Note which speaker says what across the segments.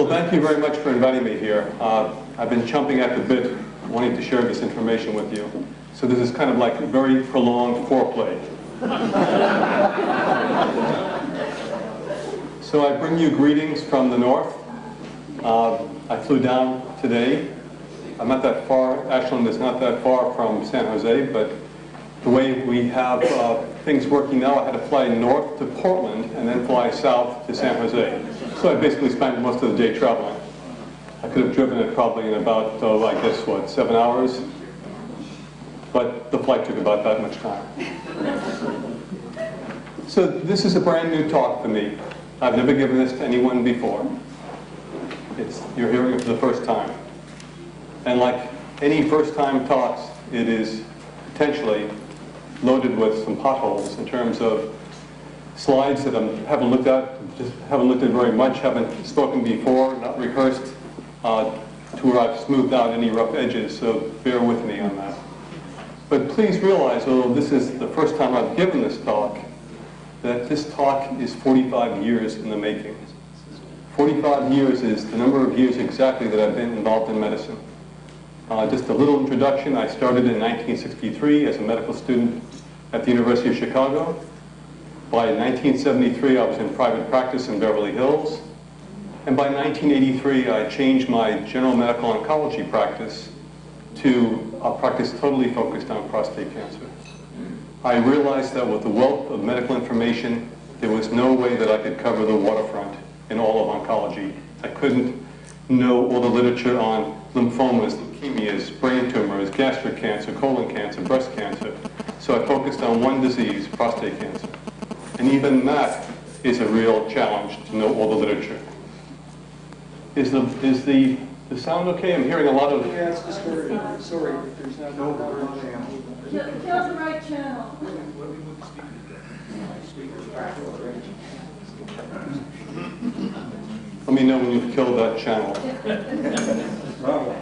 Speaker 1: Well, thank you very much for inviting me here. I've been chomping at the bit, wanting to share this information with you. So this is kind of like a very prolonged foreplay. So I bring you greetings from the north. I flew down today. I'm not that far. Ashland is not that far from San Jose, but the way we have things working now, I had to fly north to Portland and then fly south to San Jose. So I basically spent most of the day traveling. I could have driven it probably in about, I guess, what, 7 hours? But the flight took about that much time. So this is a brand new talk for me. I've never given this to anyone before. You're hearing it for the first time. And like any first-time talks, it is potentially loaded with some potholes in terms of slides that I haven't looked at, just haven't looked at very much, haven't spoken before, not rehearsed, to where I've smoothed out any rough edges, so bear with me on that. But please realize, although this is the first time I've given this talk, that this talk is 45 years in the making. 45 years is the number of years exactly that I've been involved in medicine. Just a little introduction, I started in 1963 as a medical student at the University of Chicago. By 1973, I was in private practice in Beverly Hills. And by 1983, I changed my general medical oncology practice to a practice totally focused on prostate cancer. I realized that with the wealth of medical information, there was no way that I could cover the waterfront in all of oncology. I couldn't know all the literature on lymphomas, leukemias, brain tumors, gastric cancer, colon cancer, breast cancer. So I focused on one disease, prostate cancer. And even that is a real challenge to know all the literature. Is the sound okay? I'm hearing a lot of...
Speaker 2: Yeah, it's distorted. Sorry, there's no channel.
Speaker 3: Kill the right channel.
Speaker 1: Let me know when you've killed that channel.
Speaker 2: Bravo.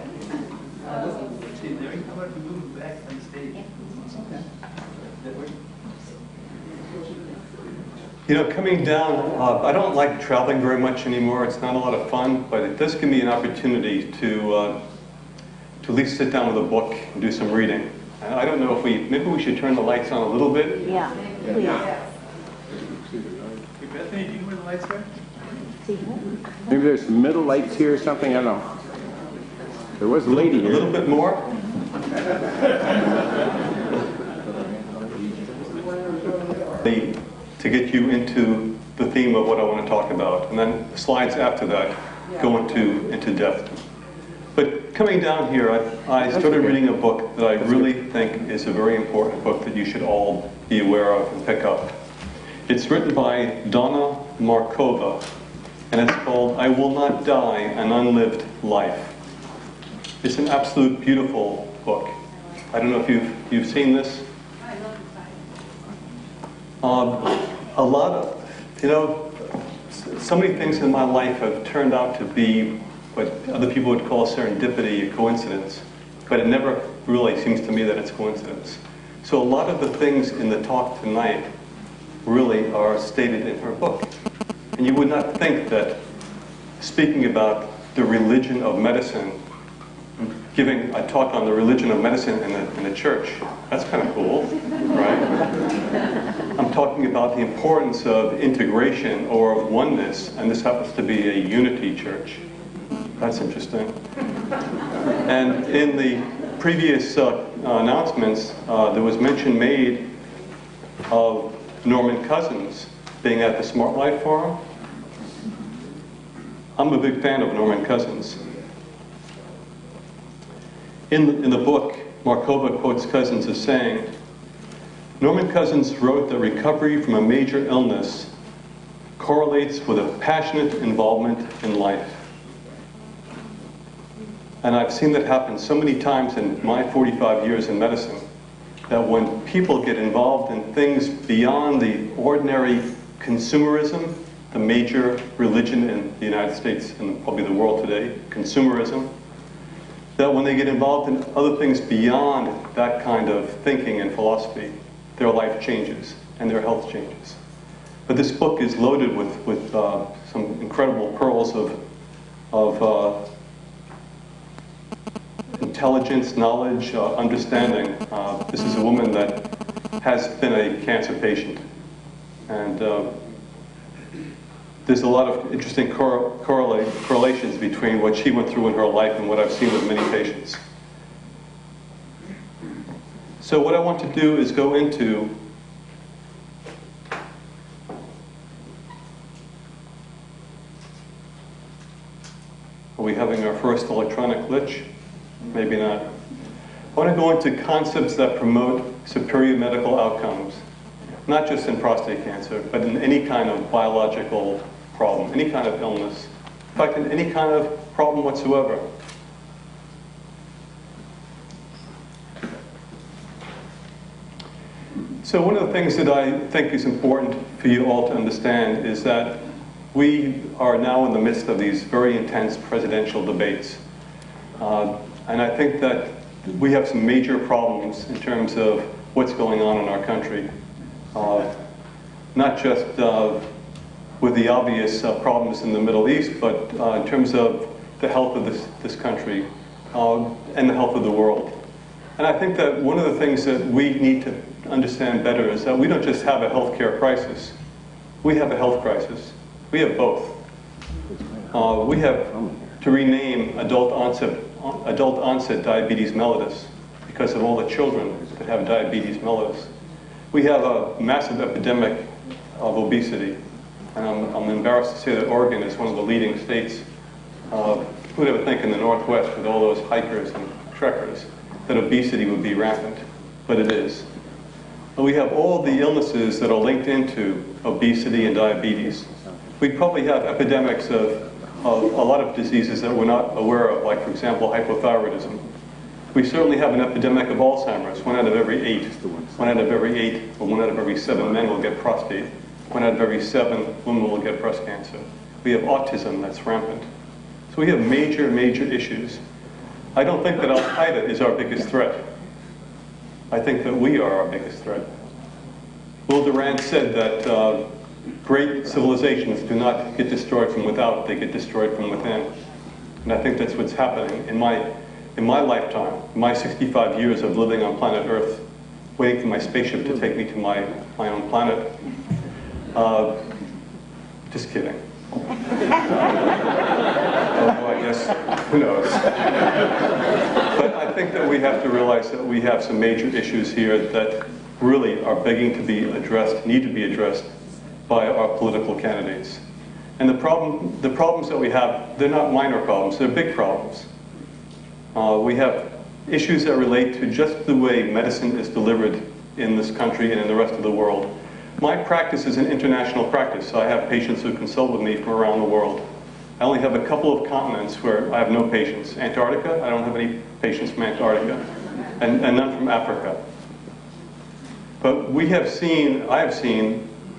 Speaker 1: You know, coming down, I don't like traveling very much anymore. It's not a lot of fun, but it does give me an opportunity to at least sit down with a book and do some reading. And I don't know if maybe we should turn the lights on a little bit.
Speaker 3: Yeah, please.
Speaker 2: Bethany, do you know where the lights are?
Speaker 4: Maybe there's middle lights here or something, I don't know. There was a lady here.
Speaker 1: A little bit more. To get you into the theme of what I want to talk about. And then the slides after that go into depth. But coming down here, I started reading a book that I really think is a very important book that you should all be aware of and pick up. It's written by Donna Markova, and it's called I Will Not Die, An Unlived Life. It's an absolute beautiful book. I don't know if you've seen this.
Speaker 3: I love the
Speaker 1: A lot of, so many things in my life have turned out to be what other people would call serendipity, a coincidence, but it never really seems to me that it's coincidence. So a lot of the things in the talk tonight really are stated in her book. And you would not think that speaking about the religion of medicine, giving a talk on the religion of medicine in the church, that's kind of cool, right? I'm talking about the importance of integration or of oneness, and this happens to be a unity church. That's interesting. And in the previous announcements, there was mention made of Norman Cousins being at the Smart Life Forum. I'm a big fan of Norman Cousins. In the book, Markova quotes Cousins as saying, Norman Cousins wrote that recovery from a major illness correlates with a passionate involvement in life. And I've seen that happen so many times in my 45 years in medicine, that when people get involved in things beyond the ordinary consumerism, the major religion in the United States and probably the world today, consumerism, that when they get involved in other things beyond that kind of thinking and philosophy, their life changes and their health changes. But this book is loaded with some incredible pearls of intelligence, knowledge, understanding. This is a woman that has been a cancer patient. And there's a lot of interesting correlations between what she went through in her life and what I've seen with many patients. So what I want to do is go into Are we having our first electronic glitch? Maybe not. I want to go into concepts that promote superior medical outcomes, not just in prostate cancer, but in any kind of biological problem, any kind of illness. In fact, in any kind of problem whatsoever. So one of the things that I think is important for you all to understand is that we are now in the midst of these very intense presidential debates. And I think that we have some major problems in terms of what's going on in our country. Not just with the obvious problems in the Middle East, but in terms of the health of this country and the health of the world. And I think that one of the things that we need to understand better is that we don't just have a healthcare crisis. We have a health crisis. We have both. We have to rename adult onset diabetes mellitus because of all the children that have diabetes mellitus. We have a massive epidemic of obesity. And I'm embarrassed to say that Oregon is one of the leading states. Who'd ever think in the Northwest with all those hikers and trekkers that obesity would be rampant, but it is. And we have all the illnesses that are linked into obesity and diabetes. We probably have epidemics of a lot of diseases that we're not aware of, like, for example, hypothyroidism. We certainly have an epidemic of Alzheimer's. 1 out of every 8, 1 out of every 8, or 1 out of every 7 men will get prostate. 1 out of every 7 women will get breast cancer. We have autism that's rampant. So we have major, major issues. I don't think that Al-Qaeda is our biggest threat. I think that we are our biggest threat. Will Durant said that great civilizations do not get destroyed from without, they get destroyed from within. And I think that's what's happening in my lifetime, my 65 years of living on planet Earth, waiting for my spaceship to take me to my own planet. Just kidding. Although I guess, who knows. But I think that we have to realize that we have some major issues here that really are begging to be addressed, need to be addressed by our political candidates. And the problems that we have, they're not minor problems, they're big problems. We have issues that relate to just the way medicine is delivered in this country and in the rest of the world. My practice is an international practice, so I have patients who consult with me from around the world. I only have a couple of continents where I have no patients. Antarctica, I don't have any patients from Antarctica, and none from Africa. But I have seen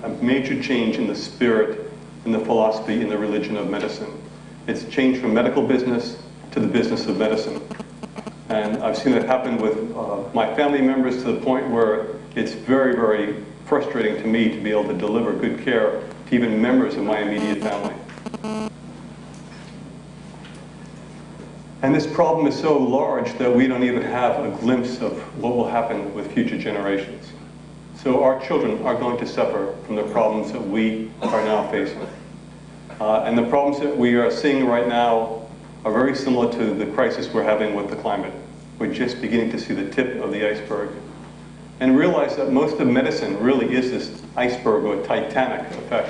Speaker 1: a major change in the spirit, in the philosophy, in the religion of medicine. It's changed from medical business to the business of medicine. And I've seen it happen with my family members to the point where it's very, very frustrating to me to be able to deliver good care to even members of my immediate family. And this problem is so large that we don't even have a glimpse of what will happen with future generations. So our children are going to suffer from the problems that we are now facing. And the problems that we are seeing right now are very similar to the crisis we're having with the climate. We're just beginning to see the tip of the iceberg. And realize that most of medicine really is this iceberg or Titanic effect.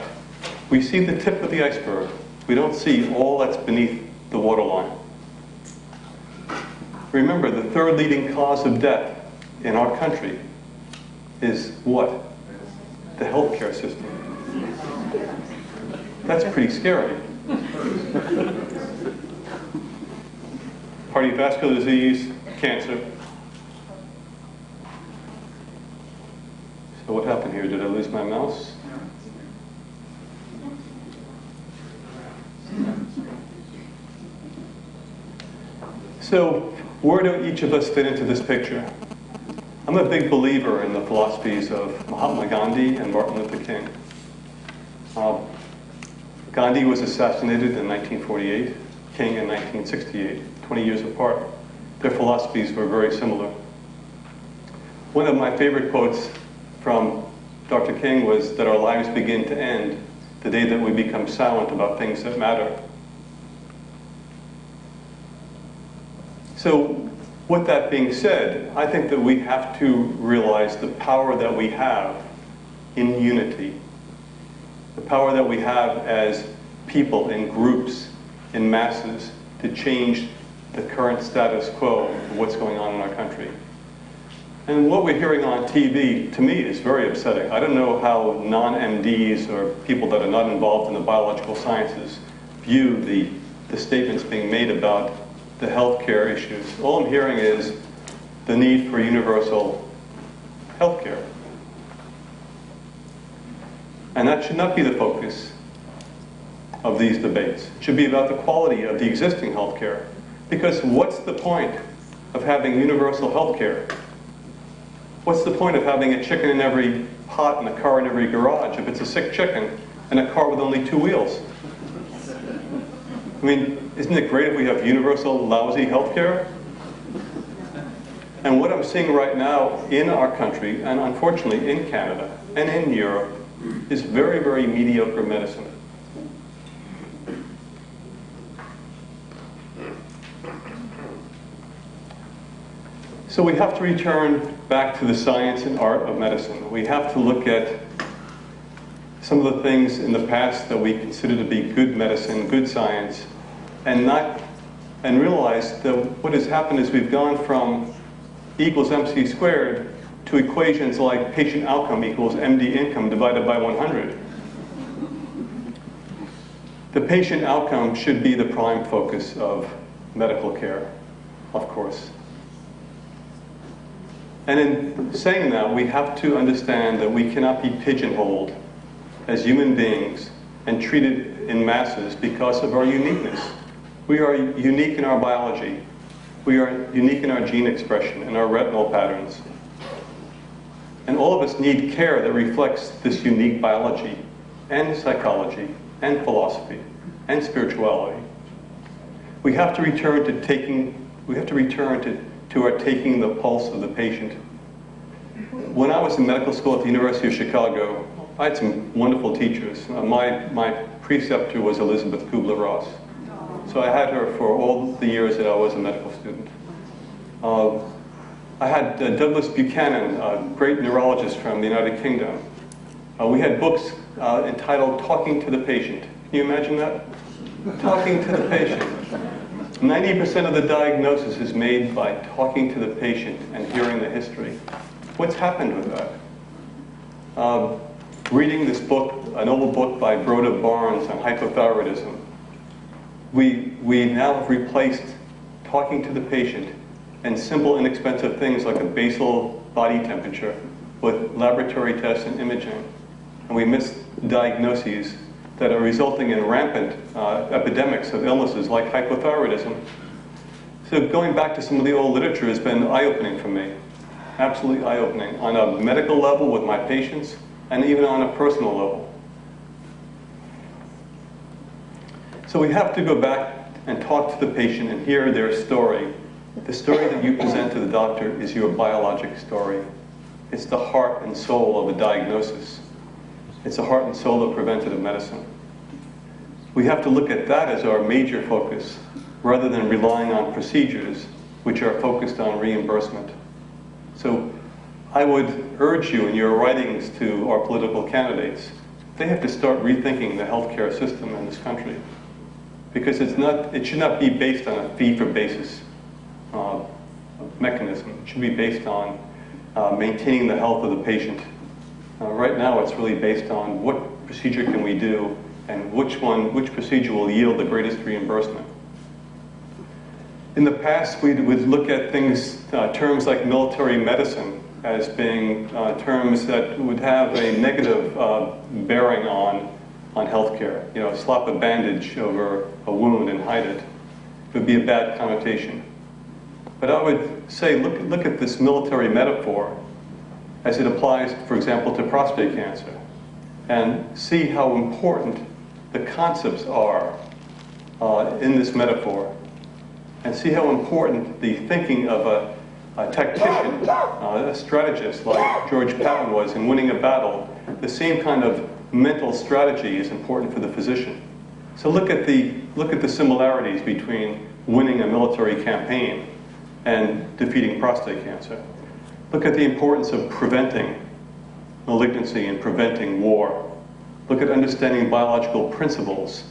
Speaker 1: We see the tip of the iceberg. We don't see all that's beneath the waterline. Remember, the third leading cause of death in our country is what? The healthcare system. That's pretty scary. Cardiovascular disease, cancer. So what happened here? Did I lose my mouse? So where do each of us fit into this picture? I'm a big believer in the philosophies of Mahatma Gandhi and Martin Luther King. Gandhi was assassinated in 1948. King in 1968, 20 years apart. Their philosophies were very similar. One of my favorite quotes from Dr. King was that our lives begin to end the day that we become silent about things that matter. So, with that being said, I think that we have to realize the power that we have in unity, the power that we have as people in groups, in masses, to change the current status quo of what's going on in our country. And what we're hearing on TV, to me, is very upsetting. I don't know how non-MDs or people that are not involved in the biological sciences view the statements being made about the healthcare issues. All I'm hearing is the need for universal healthcare. And that should not be the focus of these debates. It should be about the quality of the existing healthcare. Because what's the point of having universal healthcare? What's the point of having a chicken in every pot and a car in every garage if it's a sick chicken and a car with only 2 wheels? I mean, isn't it great if we have universal lousy healthcare? And what I'm seeing right now in our country, and unfortunately in Canada and in Europe, is very, very mediocre medicine. So we have to return back to the science and art of medicine. We have to look at some of the things in the past that we consider to be good medicine, good science, and realize that what has happened is we've gone from E equals MC squared to equations like patient outcome equals MD income divided by 100. The patient outcome should be the prime focus of medical care, of course. And in saying that, we have to understand that we cannot be pigeonholed as human beings and treated in masses because of our uniqueness. We are unique in our biology. We are unique in our gene expression and our retinal patterns. And all of us need care that reflects this unique biology and psychology and philosophy and spirituality. We have to return to our taking the pulse of the patient. When I was in medical school at the University of Chicago, I had some wonderful teachers. My preceptor was Elizabeth Kubler-Ross. So I had her for all the years that I was a medical student. I had Douglas Buchanan, a great neurologist from the United Kingdom. We had books entitled Talking to the Patient. Can you imagine that? Talking to the patient. 90% of the diagnosis is made by talking to the patient and hearing the history. What's happened with that? Reading this book, an old book by Broda Barnes on hypothyroidism, we now have replaced talking to the patient and simple, inexpensive things like a basal body temperature with laboratory tests and imaging. And we miss diagnoses that are resulting in rampant epidemics of illnesses like hypothyroidism. So going back to some of the old literature has been eye-opening for me, absolutely eye-opening, on a medical level with my patients and even on a personal level. So we have to go back and talk to the patient and hear their story. The story that you present to the doctor is your biologic story. It's the heart and soul of a diagnosis. It's the heart and soul of preventative medicine. We have to look at that as our major focus, rather than relying on procedures which are focused on reimbursement. So I would urge you in your writings to our political candidates, they have to start rethinking the healthcare system in this country. Because it should not be based on a fee-for-basis mechanism. It should be based on maintaining the health of the patient. Right now, it's really based on what procedure can we do and which procedure will yield the greatest reimbursement. In the past, we would look at things, terms like military medicine, as being terms that would have a negative bearing on healthcare. You know, slap a bandage over a wound and hide it. It would be a bad connotation. But I would say, look at this military metaphor as it applies, for example, to prostate cancer, and see how important the concepts are in this metaphor and see how important the thinking of a tactician, a strategist like George Patton was in winning a battle. The same kind of mental strategy is important for the physician. So look at the similarities between winning a military campaign and defeating prostate cancer. Look at the importance of preventing malignancy and preventing war. Look at understanding biological principles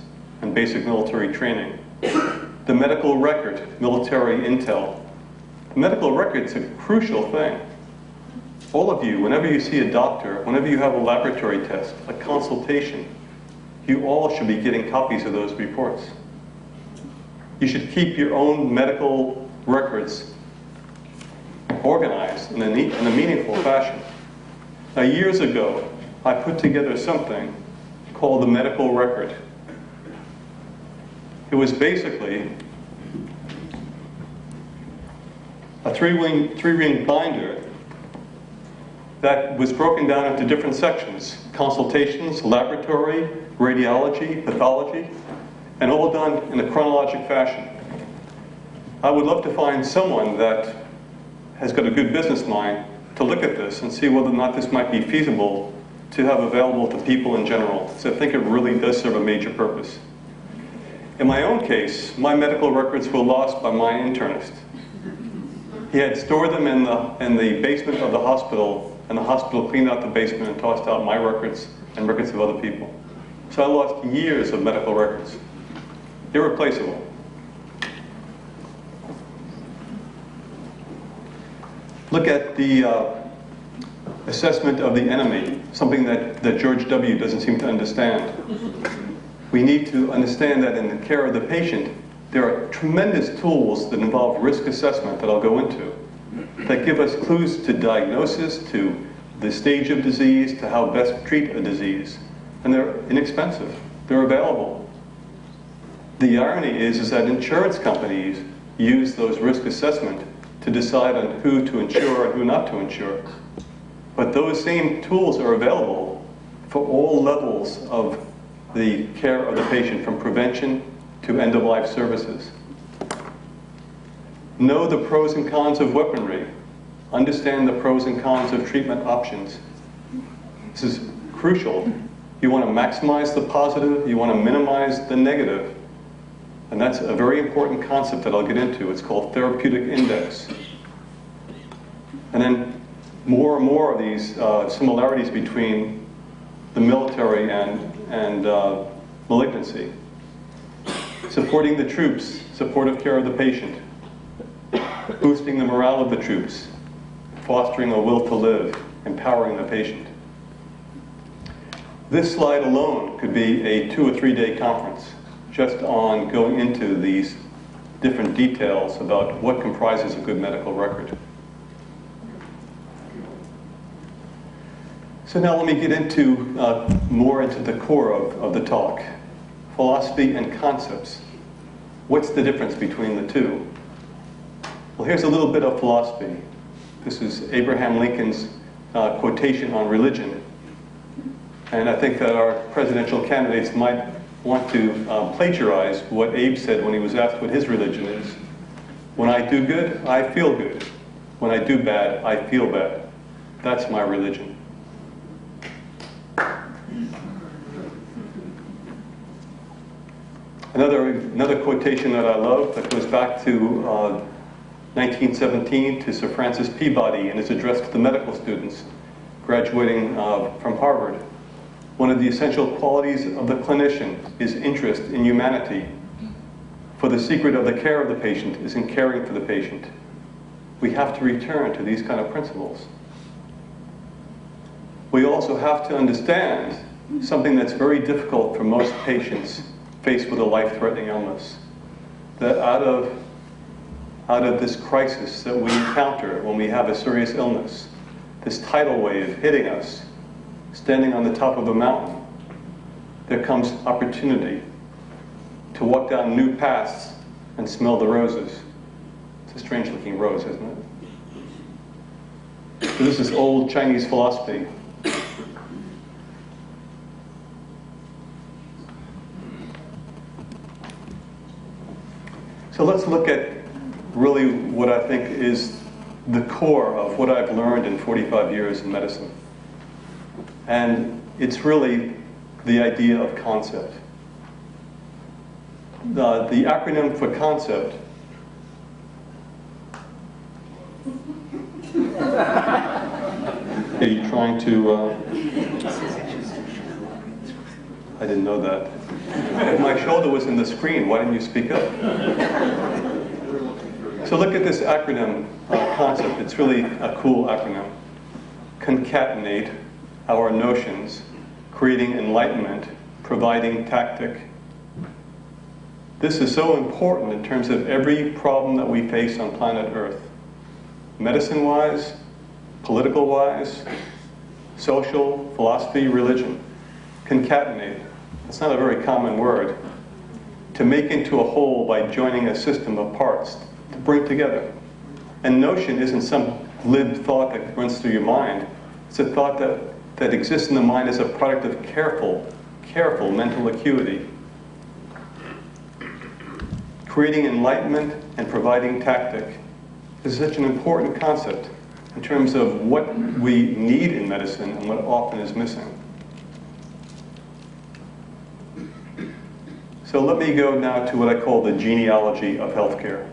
Speaker 1: and basic military training. The medical record, military intel. The medical record's a crucial thing. All of you, whenever you see a doctor, whenever you have a laboratory test, a consultation, you all should be getting copies of those reports. You should keep your own medical records organized in a meaningful fashion. Now, years ago, I put together something called the medical record. It was basically a three-ring binder that was broken down into different sections: consultations, laboratory, radiology, pathology, and all done in a chronologic fashion. I would love to find someone that has got a good business mind to look at this and see whether or not this might be feasible to have available to people in general. So I think it really does serve a major purpose. In my own case, my medical records were lost by my internist. He had stored them in the basement of the hospital, and the hospital cleaned out the basement and tossed out my records and records of other people. So I lost years of medical records. Irreplaceable. Look at the assessment of the enemy, something that George W. doesn't seem to understand. We need to understand that in the care of the patient, there are tremendous tools that involve risk assessment that I'll go into, that give us clues to diagnosis, to the stage of disease, to how best to treat a disease. And they're inexpensive. They're available. The irony is that insurance companies use those risk assessment to decide on who to insure and who not to insure. But those same tools are available for all levels of the care of the patient, from prevention to end-of-life services. Know the pros and cons of weaponry. Understand the pros and cons of treatment options. This is crucial. You want to maximize the positive, you want to minimize the negative. And that's a very important concept that I'll get into. It's called therapeutic index. And then more and more of these similarities between the military and malignancy. Supporting the troops, supportive care of the patient. Boosting the morale of the troops. Fostering a will to live, empowering the patient. This slide alone could be a 2 or 3 day conference just on going into these different details about what comprises a good medical record. So now let me get into more into the core of the talk. Philosophy and concepts. What's the difference between the two? Well, here's a little bit of philosophy. This is Abraham Lincoln's quotation on religion. And I think that our presidential candidates might want to plagiarize what Abe said when he was asked what his religion is. When I do good, I feel good. When I do bad, I feel bad. That's my religion. Another quotation that I love that goes back to 1917 to Sir Francis Peabody and is addressed to the medical students graduating from Harvard. One of the essential qualities of the clinician is interest in humanity. For the secret of the care of the patient is in caring for the patient. We have to return to these kind of principles. We also have to understand something that's very difficult for most patients faced with a life-threatening illness. That out of this crisis that we encounter when we have a serious illness, this tidal wave hitting us, standing on the top of a mountain, there comes opportunity to walk down new paths and smell the roses. It's a strange-looking rose, isn't it? So this is old Chinese philosophy. So let's look at really what I think is the core of what I've learned in 45 years in medicine. And it's really the idea of concept. The acronym for concept are you trying to I didn't know that. If my shoulder was in the screen, why didn't you speak up? So look at this acronym concept. It's really a cool acronym. Concatenate our notions, creating enlightenment, providing tactic. This is so important in terms of every problem that we face on planet Earth. Medicine-wise, political-wise, social, philosophy, religion. Concatenate. It's not a very common word. To make into a whole by joining a system of parts, to bring together. And notion isn't some glib thought that runs through your mind. It's a thought that exists in the mind as a product of careful mental acuity. Creating enlightenment and providing tactic is such an important concept in terms of what we need in medicine and what often is missing. So let me go now to what I call the genealogy of healthcare.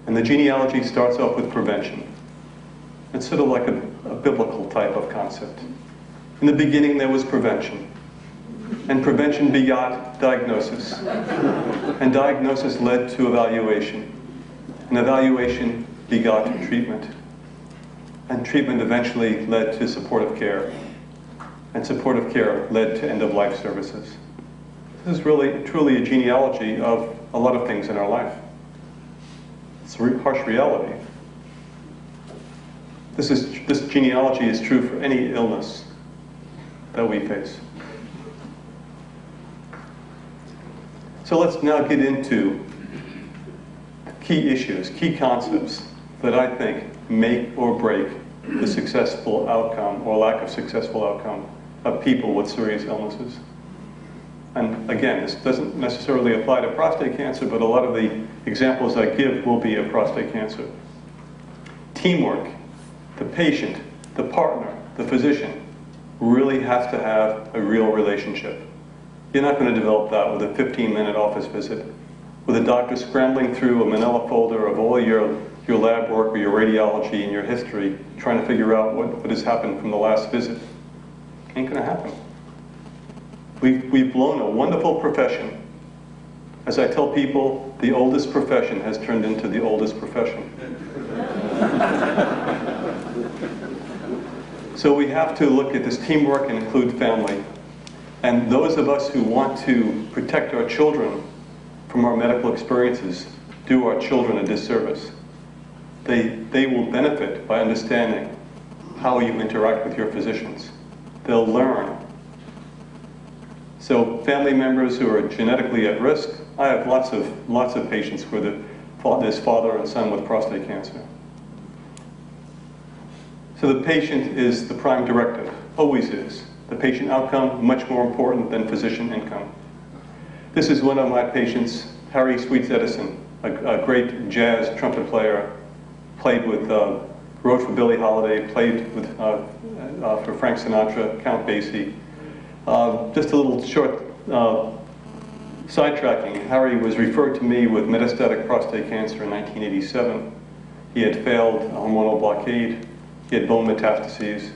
Speaker 1: And the genealogy starts off with prevention. It's sort of like a biblical type of concept. In the beginning, there was prevention. And prevention begot diagnosis. And diagnosis led to evaluation. And evaluation begot treatment. And treatment eventually led to supportive care. And supportive care led to end-of-life services. This is really, truly a genealogy of a lot of things in our life. It's a harsh reality. This genealogy is true for any illness that we face. So let's now get into key issues, key concepts that I think make or break the successful outcome or lack of successful outcome of people with serious illnesses. And again, this doesn't necessarily apply to prostate cancer, but a lot of the examples I give will be of prostate cancer. Teamwork, the patient, the partner, the physician really has to have a real relationship. You're not going to develop that with a 15-minute office visit, with a doctor scrambling through a manila folder of all your lab work or your radiology and your history, trying to figure out what has happened from the last visit. Ain't going to happen. We've blown a wonderful profession. As I tell people, the oldest profession has turned into the oldest profession. So we have to look at this teamwork and include family. And those of us who want to protect our children from our medical experiences do our children a disservice. They will benefit by understanding how you interact with your physicians. They'll learn. So family members who are genetically at risk, I have lots of patients where there's father and son with prostate cancer. So the patient is the prime directive, always is. The patient outcome, much more important than physician income. This is one of my patients, Harry Sweets Edison, a great jazz trumpet player, wrote for Billie Holiday, played with, for Frank Sinatra, Count Basie. Just a little short sidetracking. Harry was referred to me with metastatic prostate cancer in 1987. He had failed a hormonal blockade. He had bone metastases.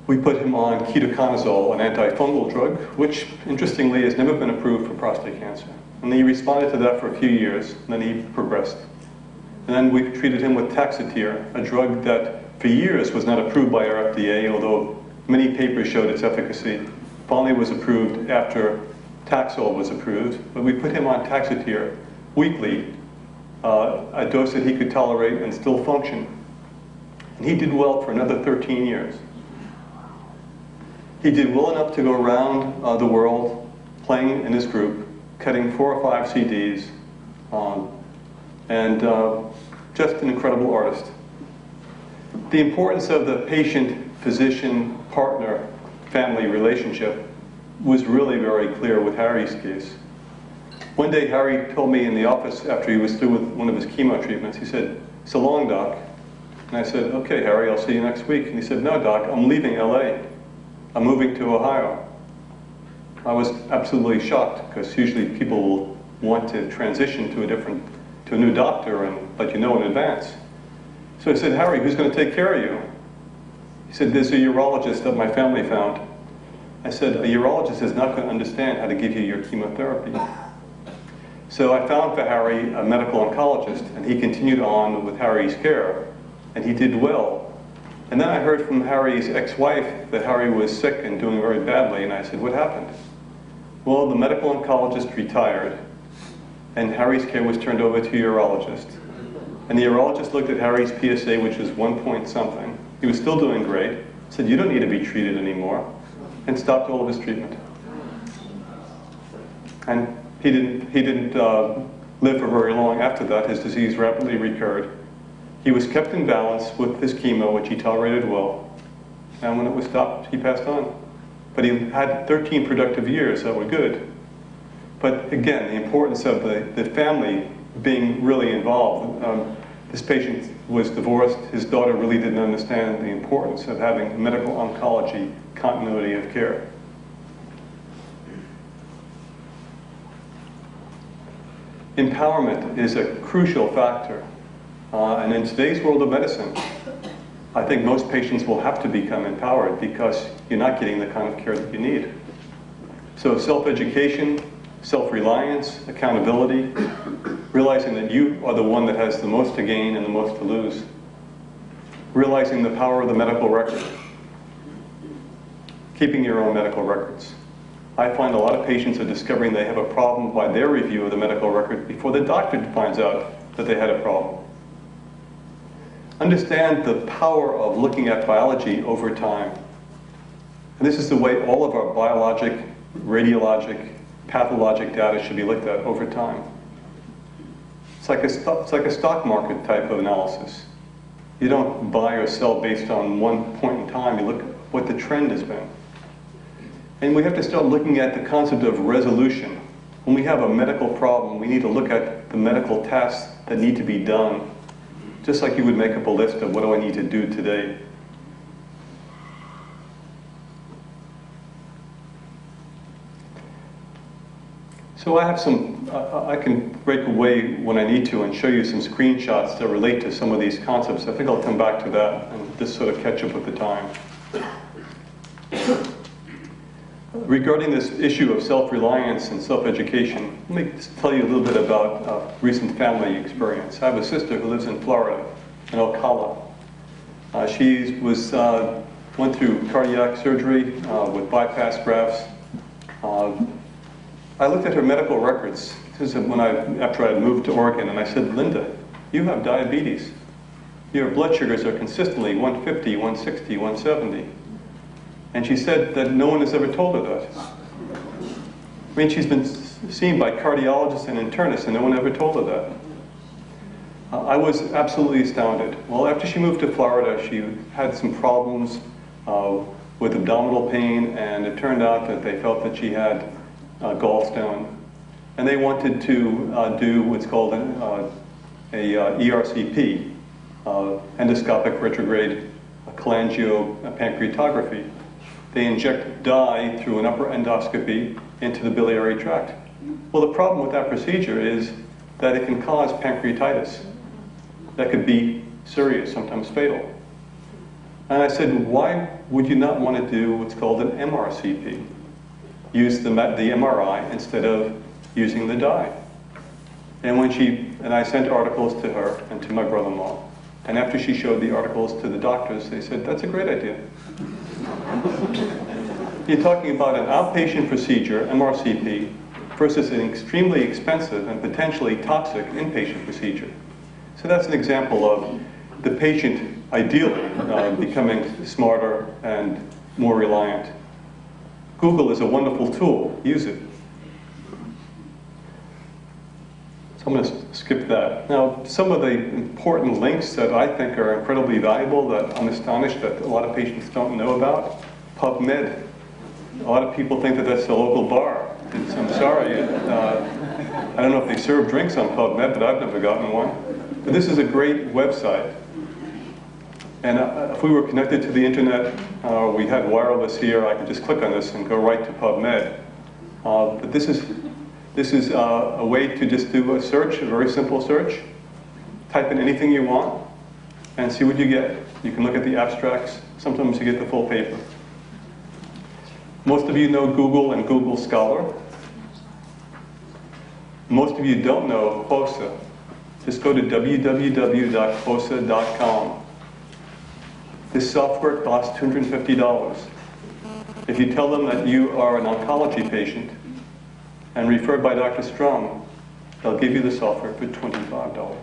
Speaker 1: We put him on ketoconazole, an antifungal drug, which, interestingly, has never been approved for prostate cancer. And he responded to that for a few years, and then he progressed. And then we treated him with Taxotere, a drug that for years was not approved by our FDA, although many papers showed its efficacy. Finally was approved after Taxol was approved, but we put him on Taxotere weekly, a dose that he could tolerate and still function. And he did well for another 13 years. He did well enough to go around the world playing in his group, cutting 4 or 5 CDs, and just an incredible artist. The importance of the patient-physician partner-family relationship was really very clear with Harry's case. One day, Harry told me in the office after he was through with one of his chemo treatments, he said, "So long, Doc." And I said, "Okay, Harry, I'll see you next week." And he said, "No, Doc, I'm leaving LA. I'm moving to Ohio." I was absolutely shocked, because usually people will want to transition to a new doctor and let you know in advance. So I said, "Harry, who's going to take care of you?" He said, "There's a urologist that my family found." I said, "A urologist is not going to understand how to give you your chemotherapy." So I found for Harry a medical oncologist, and he continued on with Harry's care, and he did well. And then I heard from Harry's ex-wife that Harry was sick and doing very badly, and I said, "What happened?" Well, the medical oncologist retired, and Harry's care was turned over to a urologist. And the urologist looked at Harry's PSA, which was 1 point something. He was still doing great. Said, "You don't need to be treated anymore," and stopped all of his treatment. And he didn't live for very long after that. His disease rapidly recurred. He was kept in balance with his chemo, which he tolerated well. And when it was stopped, he passed on. But he had 13 productive years that were good. But again, the importance of the family being really involved. This patient was divorced. His daughter really didn't understand the importance of having medical oncology continuity of care. Empowerment is a crucial factor. And in today's world of medicine, I think most patients will have to become empowered because you're not getting the kind of care that you need. So self-education, self-reliance, accountability, realizing that you are the one that has the most to gain and the most to lose. Realizing the power of the medical record. Keeping your own medical records. I find a lot of patients are discovering they have a problem by their review of the medical record before the doctor finds out that they had a problem. Understand the power of looking at biology over time. And this is the way all of our biologic, radiologic, pathologic data should be looked at over time. It's like a stock market type of analysis. You don't buy or sell based on one point in time. You look at what the trend has been. And we have to start looking at the concept of resolution. When we have a medical problem, we need to look at the medical tasks that need to be done. Just like you would make up a list of what do I need to do today. So I have I can break away when I need to and show you some screenshots that relate to some of these concepts. I think I'll come back to that and just sort of catch up with the time. Regarding this issue of self-reliance and self-education, let me just tell you a little bit about a recent family experience. I have a sister who lives in Florida, in Ocala. She went through cardiac surgery with bypass grafts. I looked at her medical records. This is after I had moved to Oregon, and I said, "Linda, you have diabetes. Your blood sugars are consistently 150, 160, 170. And she said that no one has ever told her that. I mean, she's been seen by cardiologists and internists, and no one ever told her that. I was absolutely astounded. Well, after she moved to Florida, she had some problems with abdominal pain, and it turned out that they felt that she had gallstone. And they wanted to do what's called a ERCP, endoscopic retrograde cholangiopancreatography. They inject dye through an upper endoscopy into the biliary tract. Well, the problem with that procedure is that it can cause pancreatitis. That could be serious, sometimes fatal. And I said, why would you not want to do what's called an MRCP? Use the MRI instead of using the dye. And I sent articles to her and to my brother-in-law. And after she showed the articles to the doctors, they said, "That's a great idea." You're talking about an outpatient procedure, MRCP, versus an extremely expensive and potentially toxic inpatient procedure. So that's an example of the patient ideally becoming smarter and more reliant. Google is a wonderful tool. Use it. So I'm going to skip that. Now, some of the important links that I think are incredibly valuable that I'm astonished that a lot of patients don't know about. PubMed. A lot of people think that that's the local bar. I'm sorry. I don't know if they serve drinks on PubMed, but I've never gotten one. But this is a great website. And if we were connected to the internet, we had wireless here, I could just click on this and go right to PubMed. But this is a way to just do a search, a very simple search. Type in anything you want and see what you get. You can look at the abstracts. Sometimes you get the full paper. Most of you know Google and Google Scholar. Most of you don't know QOSA. Just go to www.qosa.com. This software costs $250. If you tell them that you are an oncology patient and referred by Dr. Strum, they'll give you the software for $25.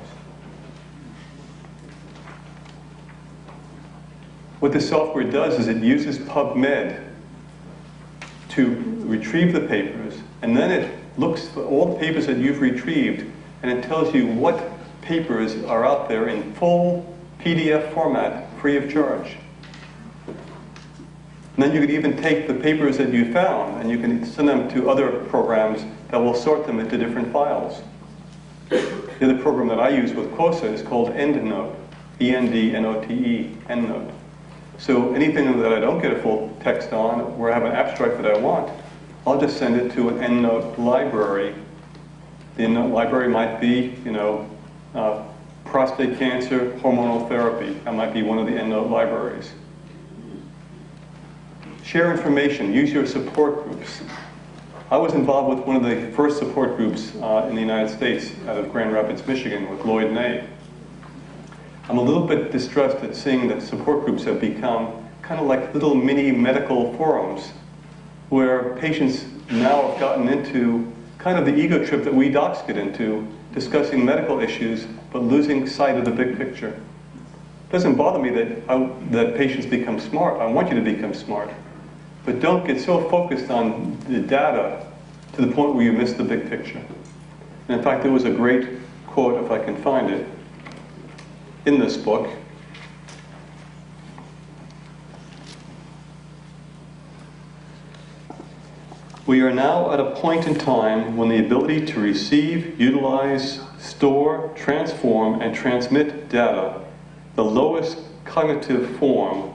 Speaker 1: What this software does is it uses PubMed to retrieve the papers, and then it looks for all the papers that you've retrieved, and it tells you what papers are out there in full PDF format, free of charge. And then you can even take the papers that you found, and you can send them to other programs that will sort them into different files. The other program that I use with QOSA is called EndNote, E-N-D-N-O-T-E, EndNote. So anything that I don't get a full text on, or have an abstract that I want, I'll just send it to an EndNote library. The EndNote library might be, prostate cancer, hormonal therapy. That might be one of the EndNote libraries. Share information, use your support groups. I was involved with one of the first support groups in the United States out of Grand Rapids, Michigan with Lloyd Ney. I'm a little bit distressed at seeing that support groups have become kind of like little mini medical forums where patients now have gotten into kind of the ego trip that we docs get into, discussing medical issues, but losing sight of the big picture. It doesn't bother me that patients become smart. I want you to become smart. But don't get so focused on the data to the point where you miss the big picture. And in fact, there was a great quote, if I can find it, in this book. We are now at a point in time when the ability to receive, utilize, store, transform, and transmit data, the lowest cognitive form,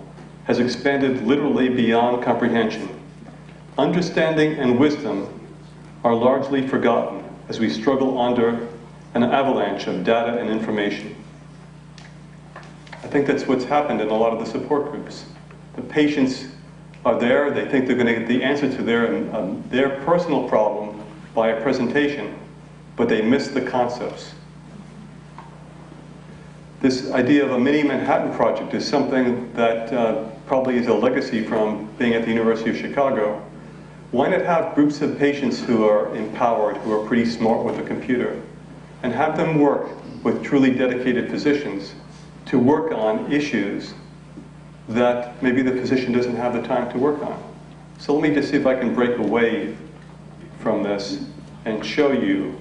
Speaker 1: has expanded literally beyond comprehension. Understanding and wisdom are largely forgotten as we struggle under an avalanche of data and information. I think that's what's happened in a lot of the support groups. The patients are there, they think they're going to get the answer to their personal problem by a presentation, but they miss the concepts. This idea of a mini Manhattan Project is something that probably is a legacy from being at the University of Chicago. Why not have groups of patients who are empowered, who are pretty smart with a computer, and have them work with truly dedicated physicians to work on issues that maybe the physician doesn't have the time to work on. So let me just see if I can break away from this and show you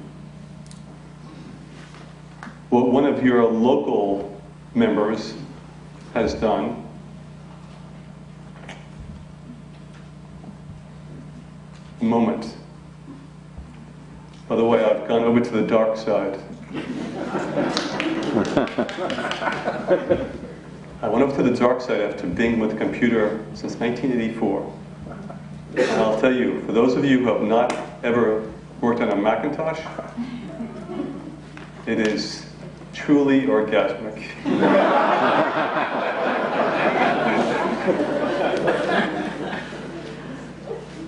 Speaker 1: what one of your local members has done. A moment. By the way, I've gone over to the dark side. I went over to the dark side after being with a computer since 1984. And I'll tell you, for those of you who have not ever worked on a Macintosh, it is truly orgasmic.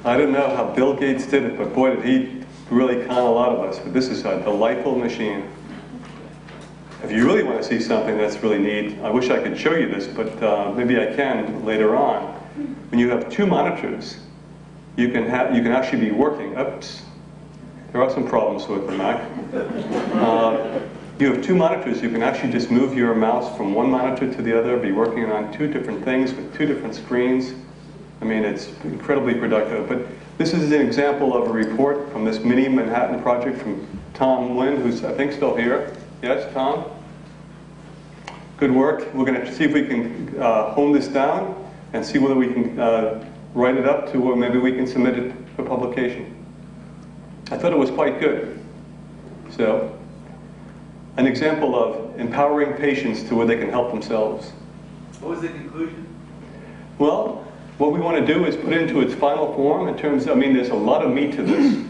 Speaker 1: I don't know how Bill Gates did it, but boy, did he really con a lot of us. But this is a delightful machine. If you really want to see something that's really neat, I wish I could show you this, but maybe I can later on. When you have two monitors, you can actually be working. Oops, there are some problems with the Mac. You have two monitors, you can actually just move your mouse from one monitor to the other, be working on two different things with two different screens. I mean, it's incredibly productive. But this is an example of a report from this mini Manhattan Project from Tom Lynn, who's I think still here. Yes, Tom? Good work. We're going to see if we can hone this down and see whether we can write it up to where maybe we can submit it for publication. I thought it was quite good. So, an example of empowering patients to where they can help themselves.
Speaker 5: What was the conclusion?
Speaker 1: Well, what we want to do is put it into its final form in terms of, I mean, there's a lot of meat to this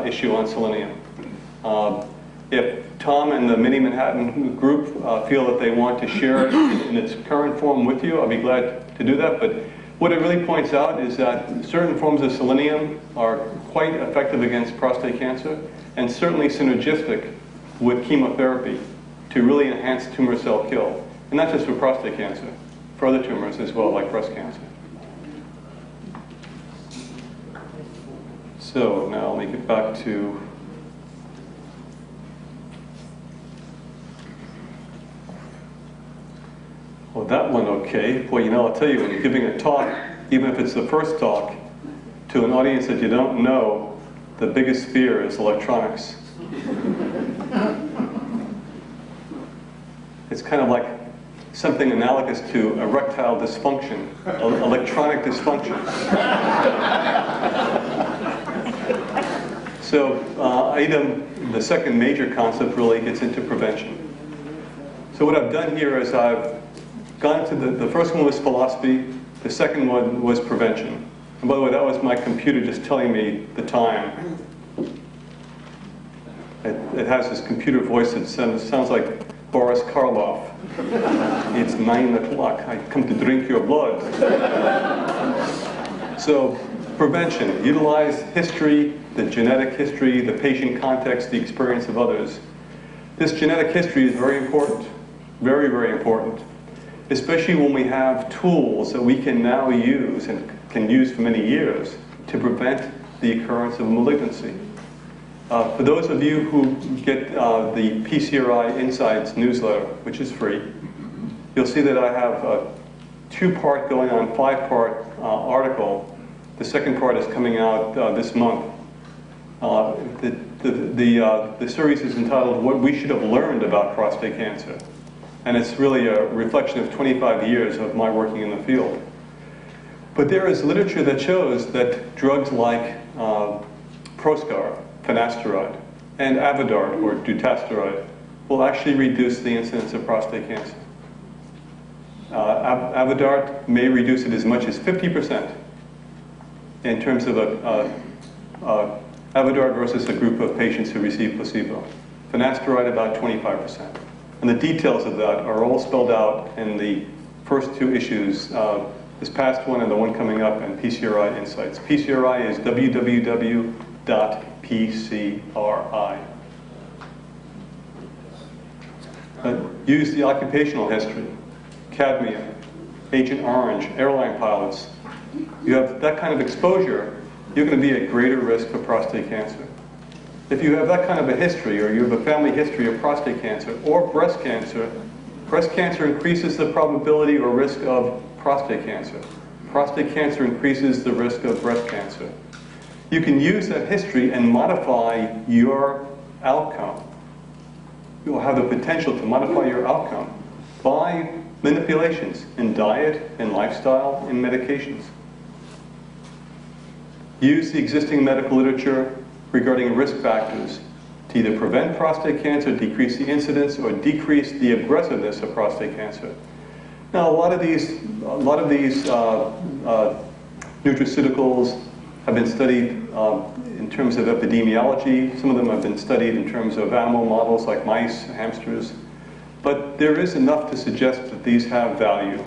Speaker 1: issue on selenium. If Tom and the Mini Manhattan group feel that they want to share it in its current form with you, I'll be glad to do that. But what it really points out is that certain forms of selenium are quite effective against prostate cancer and certainly synergistic with chemotherapy to really enhance tumor cell kill. And not just for prostate cancer, for other tumors as well, like breast cancer. So now let me get back to well, that one okay. Boy, you know, I'll tell you, when you're giving a talk, even if it's the first talk, to an audience that you don't know, the biggest fear is electronics. It's kind of like something analogous to erectile dysfunction, electronic dysfunction. So the second major concept really gets into prevention. So what I've done here is I've gone to the first one was philosophy, the second one was prevention. And by the way, that was my computer just telling me the time. It has this computer voice that sounds like Boris Karloff. It's 9 o'clock. I come to drink your blood. So prevention, utilize history, the genetic history, the patient context, the experience of others. This genetic history is very important, very, very important, especially when we have tools that we can now use and can use for many years to prevent the occurrence of malignancy. For those of you who get the PCRI Insights newsletter, which is free, you'll see that I have a 2-part going on 5-part article. The second part is coming out this month. The series is entitled What We Should Have Learned About Prostate Cancer. And it's really a reflection of 25 years of my working in the field. But there is literature that shows that drugs like Proscar, finasteride, and Avodart, or dutasteride, will actually reduce the incidence of prostate cancer. Avodart may reduce it as much as 50% in terms of Avodart versus a group of patients who receive placebo. Finasteride about 25%. And the details of that are all spelled out in the first 2 issues, this past one and the one coming up, in PCRI Insights. PCRI is www.pcri. Use the occupational history, cadmium, Agent Orange, airline pilots. You have that kind of exposure, you're going to be at greater risk for prostate cancer. If you have that kind of a history, or you have a family history of prostate cancer or breast cancer increases the probability or risk of prostate cancer. Prostate cancer increases the risk of breast cancer. You can use that history and modify your outcome. You will have the potential to modify your outcome by manipulations in diet, in lifestyle, in medications. Use the existing medical literature regarding risk factors to either prevent prostate cancer, decrease the incidence, or decrease the aggressiveness of prostate cancer. Now, a lot of these nutraceuticals have been studied in terms of epidemiology. Some of them have been studied in terms of animal models like mice, hamsters. But there is enough to suggest that these have value.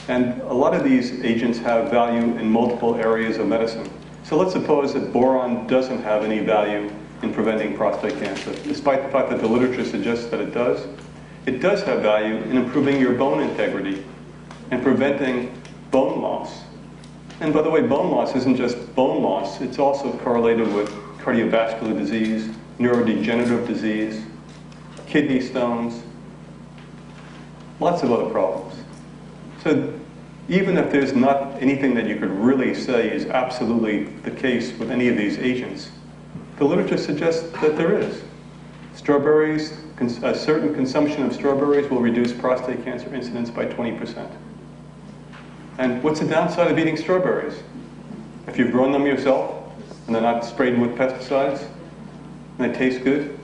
Speaker 1: And a lot of these agents have value in multiple areas of medicine. So let's suppose that boron doesn't have any value in preventing prostate cancer, despite the fact that the literature suggests that it does. It does have value in improving your bone integrity and preventing bone loss. And by the way, bone loss isn't just bone loss, it's also correlated with cardiovascular disease, neurodegenerative disease, kidney stones, lots of other problems. So even if there's not anything that you could really say is absolutely the case with any of these agents, the literature suggests that there is. Strawberries, a certain consumption of strawberries will reduce prostate cancer incidence by 20%. And what's the downside of eating strawberries? If you've grown them yourself and they're not sprayed with pesticides, and they taste good.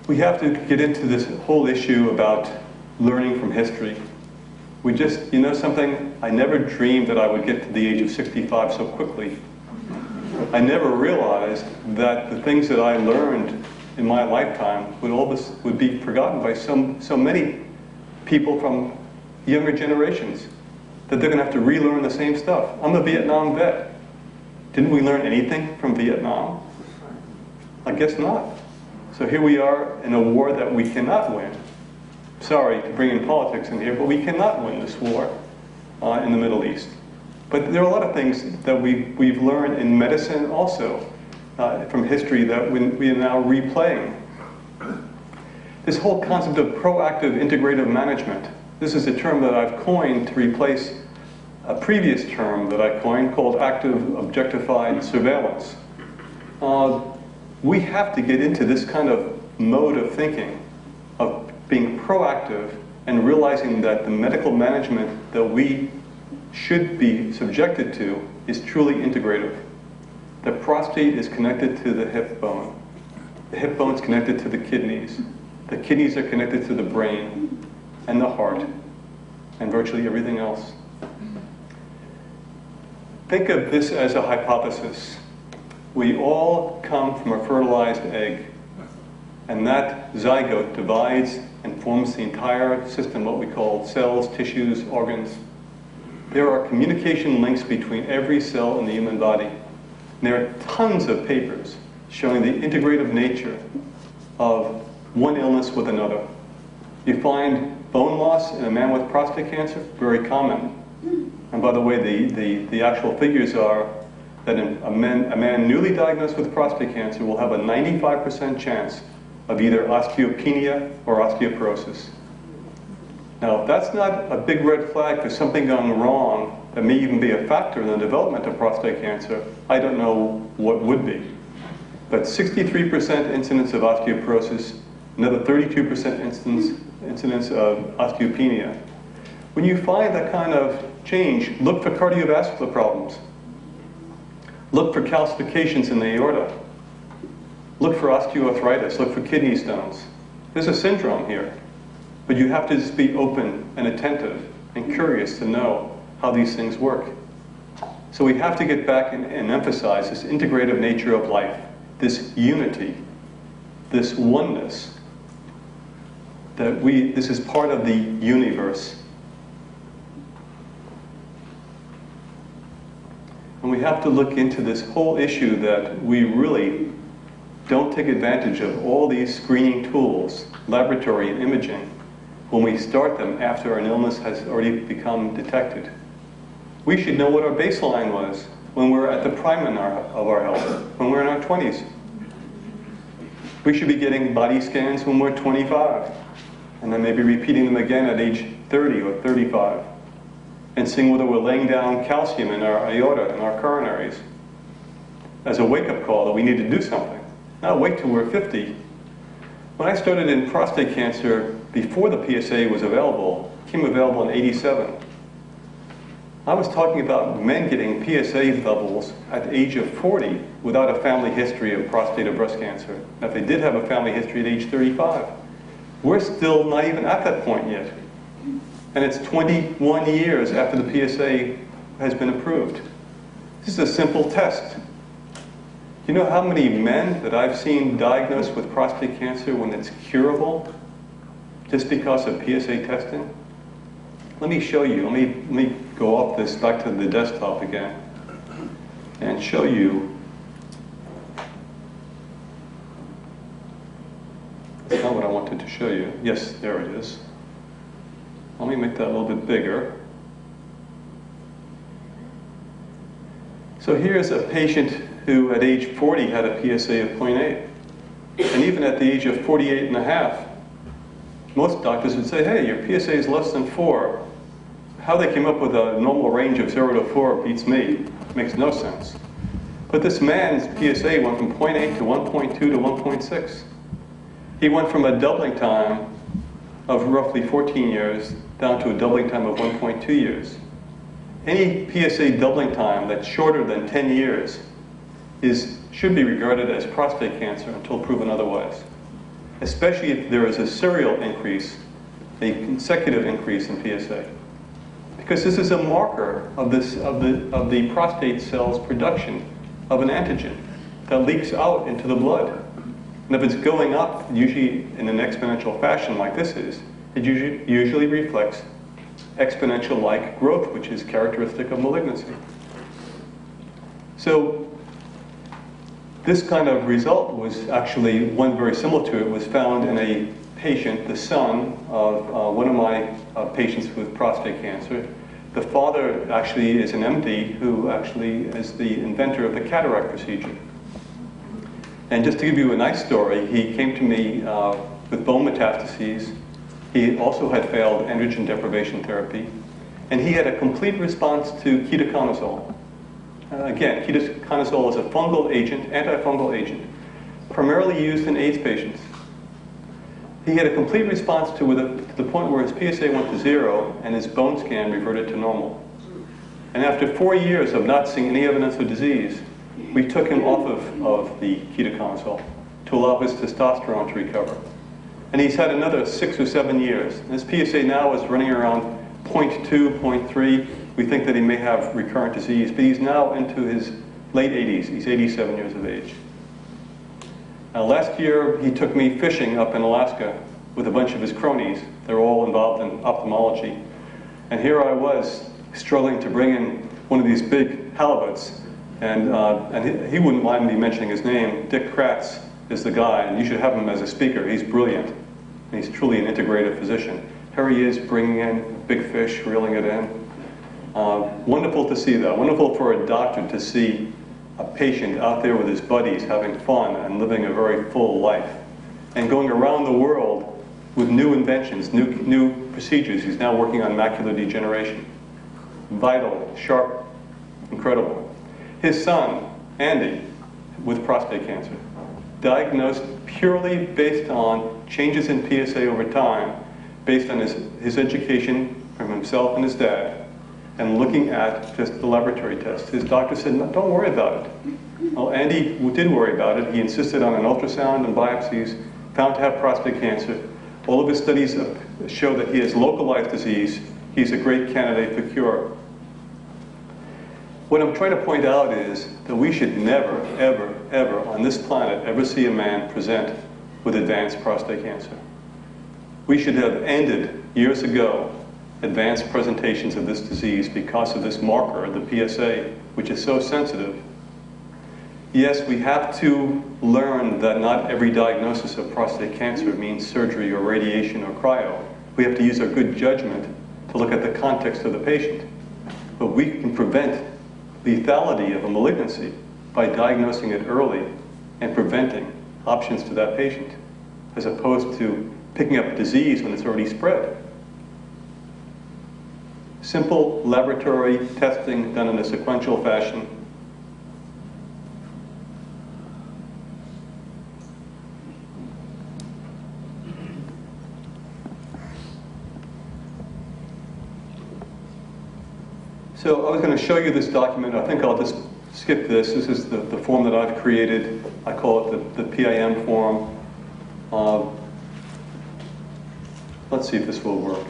Speaker 1: We have to get into this whole issue about learning from history. We just, you know something? I never dreamed that I would get to the age of 65 so quickly. I never realized that the things that I learned in my lifetime would be forgotten by so many people from younger generations, that they're going to have to relearn the same stuff. I'm a Vietnam vet. Didn't we learn anything from Vietnam? I guess not. So here we are in a war that we cannot win. Sorry to bring in politics in here, but we cannot win this war in the Middle East. But there are a lot of things that we've learned in medicine also from history that we are now replaying. This whole concept of proactive integrative management, this is a term that I've coined to replace a previous term that I coined called active objectified surveillance. We have to get into this kind of mode of thinking, of being proactive and realizing that the medical management that we should be subjected to is truly integrative. The prostate is connected to the hip bone. The hip bone is connected to the kidneys. The kidneys are connected to the brain and the heart and virtually everything else. Think of this as a hypothesis. We all come from a fertilized egg, and that zygote divides and forms the entire system, what we call cells, tissues, organs. There are communication links between every cell in the human body. And there are tons of papers showing the integrative nature of one illness with another. You find bone loss in a man with prostate cancer, very common. And by the way, the actual figures are that a man newly diagnosed with prostate cancer will have a 95% chance of either osteopenia or osteoporosis. Now, if that's not a big red flag for something going wrong that may even be a factor in the development of prostate cancer, I don't know what would be. But 63% incidence of osteoporosis, another 32% incidence of osteopenia. When you find that kind of change, look for cardiovascular problems. Look for calcifications in the aorta. Look for osteoarthritis. Look for kidney stones. There's a syndrome here. But you have to just be open and attentive and curious to know how these things work. So we have to get back and emphasize this integrative nature of life, this unity, this oneness, that this is part of the universe. And we have to look into this whole issue that we really don't take advantage of all these screening tools, laboratory and imaging, when we start them after an illness has already become detected. We should know what our baseline was when we're at the prime of our health, when we're in our 20s. We should be getting body scans when we're 25, and then maybe repeating them again at age 30 or 35. And seeing whether we're laying down calcium in our aorta and our coronaries as a wake-up call that we need to do something. Not wait till we're 50. When I started in prostate cancer, before the PSA was available, became available in '87, I was talking about men getting PSA levels at the age of 40 without a family history of prostate or breast cancer. Now, if they did have a family history at age 35, we're still not even at that point yet. And it's 21 years after the PSA has been approved. This is a simple test. Do you know how many men that I've seen diagnosed with prostate cancer when it's curable just because of PSA testing? Let me show you. Let me go off this back to the desktop again and show you. That's not what I wanted to show you. Yes, there it is. Let me make that a little bit bigger. So here's a patient who at age 40 had a PSA of 0.8. And even at the age of 48 and a half, most doctors would say, hey, your PSA is less than 4. How they came up with a normal range of 0 to 4 beats me. Makes no sense. But this man's PSA went from 0.8 to 1.2 to 1.6. He went from a doubling time of roughly 14 years down to a doubling time of 1.2 years. any PSA doubling time that's shorter than 10 years should be regarded as prostate cancer until proven otherwise, especially if there is a serial increase, a consecutive increase in PSA. Because this is a marker of the prostate cell's production of an antigen that leaks out into the blood. And if it's going up, usually in an exponential fashion like this is, it usually reflects exponential-like growth, which is characteristic of malignancy. So this kind of result was actually, one very similar to it, was found in a patient, the son of one of my patients with prostate cancer. The father actually is an MD who actually is the inventor of the cataract procedure. And just to give you a nice story, he came to me with bone metastases. He also had failed androgen deprivation therapy, and he had a complete response to ketoconazole. Again, ketoconazole is a fungal agent, antifungal agent, primarily used in AIDS patients. He had a complete response to the point where his PSA went to 0 and his bone scan reverted to normal. And after 4 years of not seeing any evidence of disease, we took him off of the ketoconazole to allow his testosterone to recover. And he's had another 6 or 7 years. And his PSA now is running around 0.2, 0.3. We think that he may have recurrent disease, but he's now into his late 80s. He's 87 years of age. Last year, he took me fishing up in Alaska with a bunch of his cronies. They're all involved in ophthalmology. And here I was struggling to bring in one of these big halibuts. And he wouldn't mind me mentioning his name. Dick Kratz is the guy, and you should have him as a speaker. He's brilliant. And he's truly an integrative physician. Here he is bringing in big fish, reeling it in. Wonderful to see that. Wonderful for a doctor to see a patient out there with his buddies having fun and living a very full life. And going around the world with new inventions, new procedures. He's now working on macular degeneration. Vital, sharp, incredible. His son, Andy, with prostate cancer, diagnosed purely based on changes in PSA over time, based on his education from himself and his dad, and looking at just the laboratory tests. His doctor said, no, don't worry about it. Well, Andy did worry about it. He insisted on an ultrasound and biopsies, found to have prostate cancer. All of his studies show that he has localized disease. He's a great candidate for cure. What I'm trying to point out is that we should never, ever, ever on this planet ever see a man present with advanced prostate cancer. We should have ended years ago advanced presentations of this disease because of this marker, the PSA, which is so sensitive. Yes, we have to learn that not every diagnosis of prostate cancer means surgery or radiation or cryo. We have to use our good judgment to look at the context of the patient. But we can prevent lethality of a malignancy by diagnosing it early and preventing options to that patient, as opposed to picking up disease when it's already spread. Simple laboratory testing done in a sequential fashion. So I was going to show you this document. I think I'll just skip this. This is the form that I've created. I call it the PIM form. Let's see if this will work.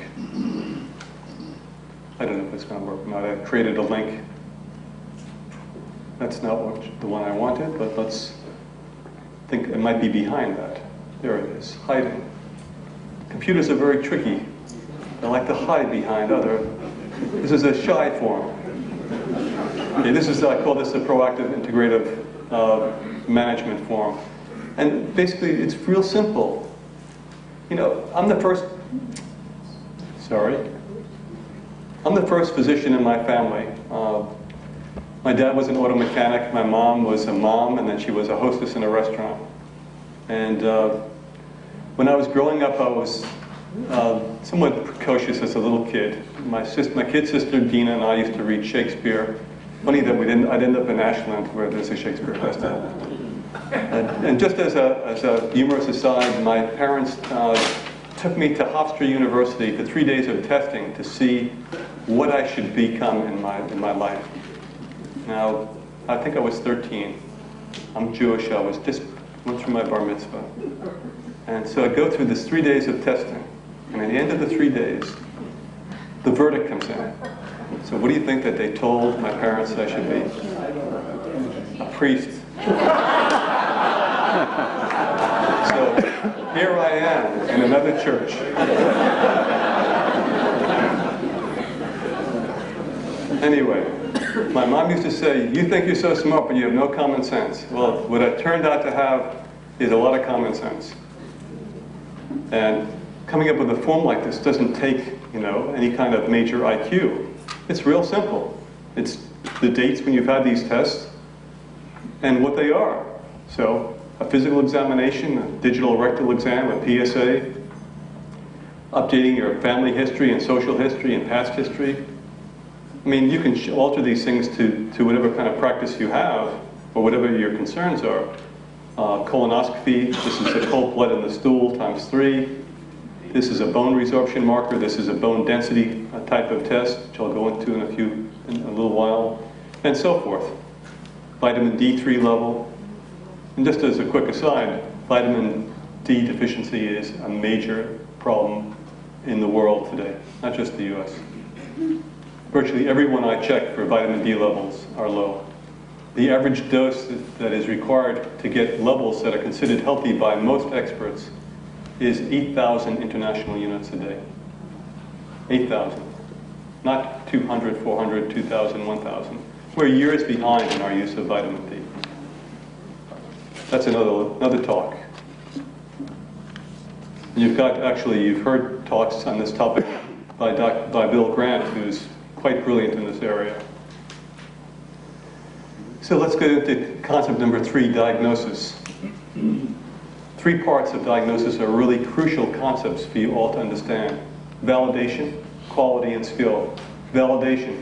Speaker 1: I don't know if it's going to work or not. I created a link. That's not the one I wanted, but let's think it might be behind that. There it is, hiding. Computers are very tricky. They like to hide behind other. This is a shy form. Okay, I call this a proactive integrative management form. And basically, it's real simple. You know, I'm the first physician in my family. My dad was an auto mechanic, my mom was a mom, and then she was a hostess in a restaurant. And when I was growing up, I was somewhat precocious as a little kid. My kid sister Dina and I used to read Shakespeare. Funny that I'd end up in Ashland where there's a Shakespeare festival. And just as a humorous aside, my parents took me to Hofstra University for 3 days of testing to see what I should become in my life. Now, I think I was 13. I'm Jewish. I was just went through my bar mitzvah. And so I go through this 3 days of testing. And at the end of the 3 days, the verdict comes in. So what do you think that they told my parents I should be? A priest. So here I am in another church. Anyway, my mom used to say, you think you're so smart, but you have no common sense. Well, what I turned out to have is a lot of common sense. And coming up with a form like this doesn't take, any kind of major IQ. It's real simple. It's the dates when you've had these tests and what they are. So a physical examination, a digital rectal exam, a PSA, updating your family history and social history and past history. I mean, you can alter these things to whatever kind of practice you have or whatever your concerns are. Colonoscopy, this is the cold blood in the stool times 3. This is a bone resorption marker. This is a bone density type of test, which I'll go into in a little while, and so forth. Vitamin D3 level. And just as a quick aside, vitamin D deficiency is a major problem in the world today, not just the US. Virtually everyone I check for vitamin D levels are low. The average dose that is required to get levels that are considered healthy by most experts is 8,000 international units a day. 8,000. Not 200, 400, 2,000, 1,000. We're years behind in our use of vitamin D. That's another talk. You've heard talks on this topic by Bill Grant, who's quite brilliant in this area. So let's go into concept number 3, diagnosis. 3 parts of diagnosis are really crucial concepts for you all to understand. Validation, quality, and skill. Validation.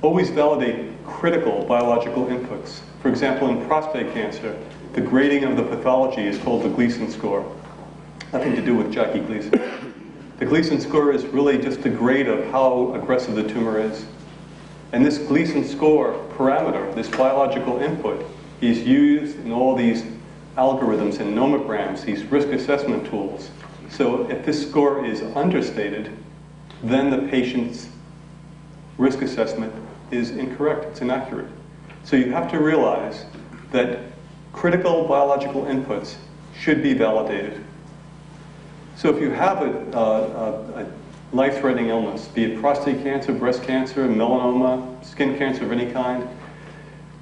Speaker 1: Always validate critical biological inputs. For example, in prostate cancer, the grading of the pathology is called the Gleason score. Nothing to do with Jackie Gleason. The Gleason score is really just a grade of how aggressive the tumor is. And this Gleason score parameter, this biological input, is used in all these algorithms and nomograms, these risk assessment tools. So if this score is understated, then the patient's risk assessment is incorrect, it's inaccurate. So you have to realize that critical biological inputs should be validated. So if you have a life-threatening illness, be it prostate cancer, breast cancer, melanoma, skin cancer of any kind,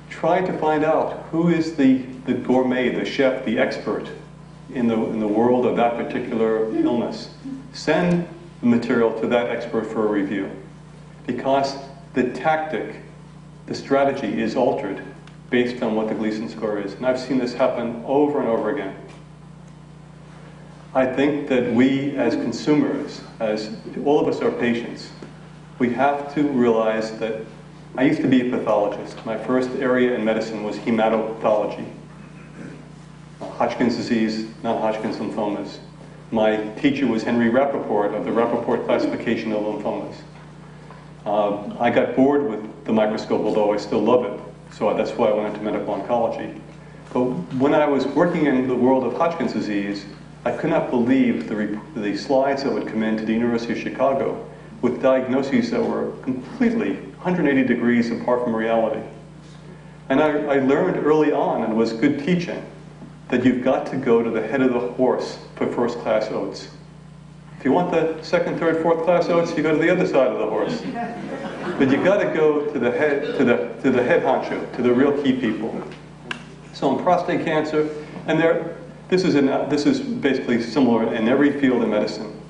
Speaker 1: try to find out who is the gourmet, the chef, the expert in the world of that particular illness. Send the material to that expert for a review, because the tactic, the strategy is altered based on what the Gleason score is. And I've seen this happen over and over again. I think that we as consumers, as all of us are patients, we have to realize that I used to be a pathologist. My first area in medicine was hematopathology. Hodgkin's disease, non-Hodgkin's lymphomas. My teacher was Henry Rappaport of the Rappaport classification of lymphomas. I got bored with the microscope, although I still love it. So that's why I went into medical oncology. But when I was working in the world of Hodgkin's disease, I could not believe the slides that would come into the University of Chicago with diagnoses that were completely 180 degrees apart from reality. And I learned early on, and it was good teaching, that you've got to go to the head of the horse for first-class oats. If you want the second, third, fourth-class oats, you go to the other side of the horse. But you got to go to the head, to the head honcho, to the real key people. So in prostate cancer, and this is basically similar in every field of medicine.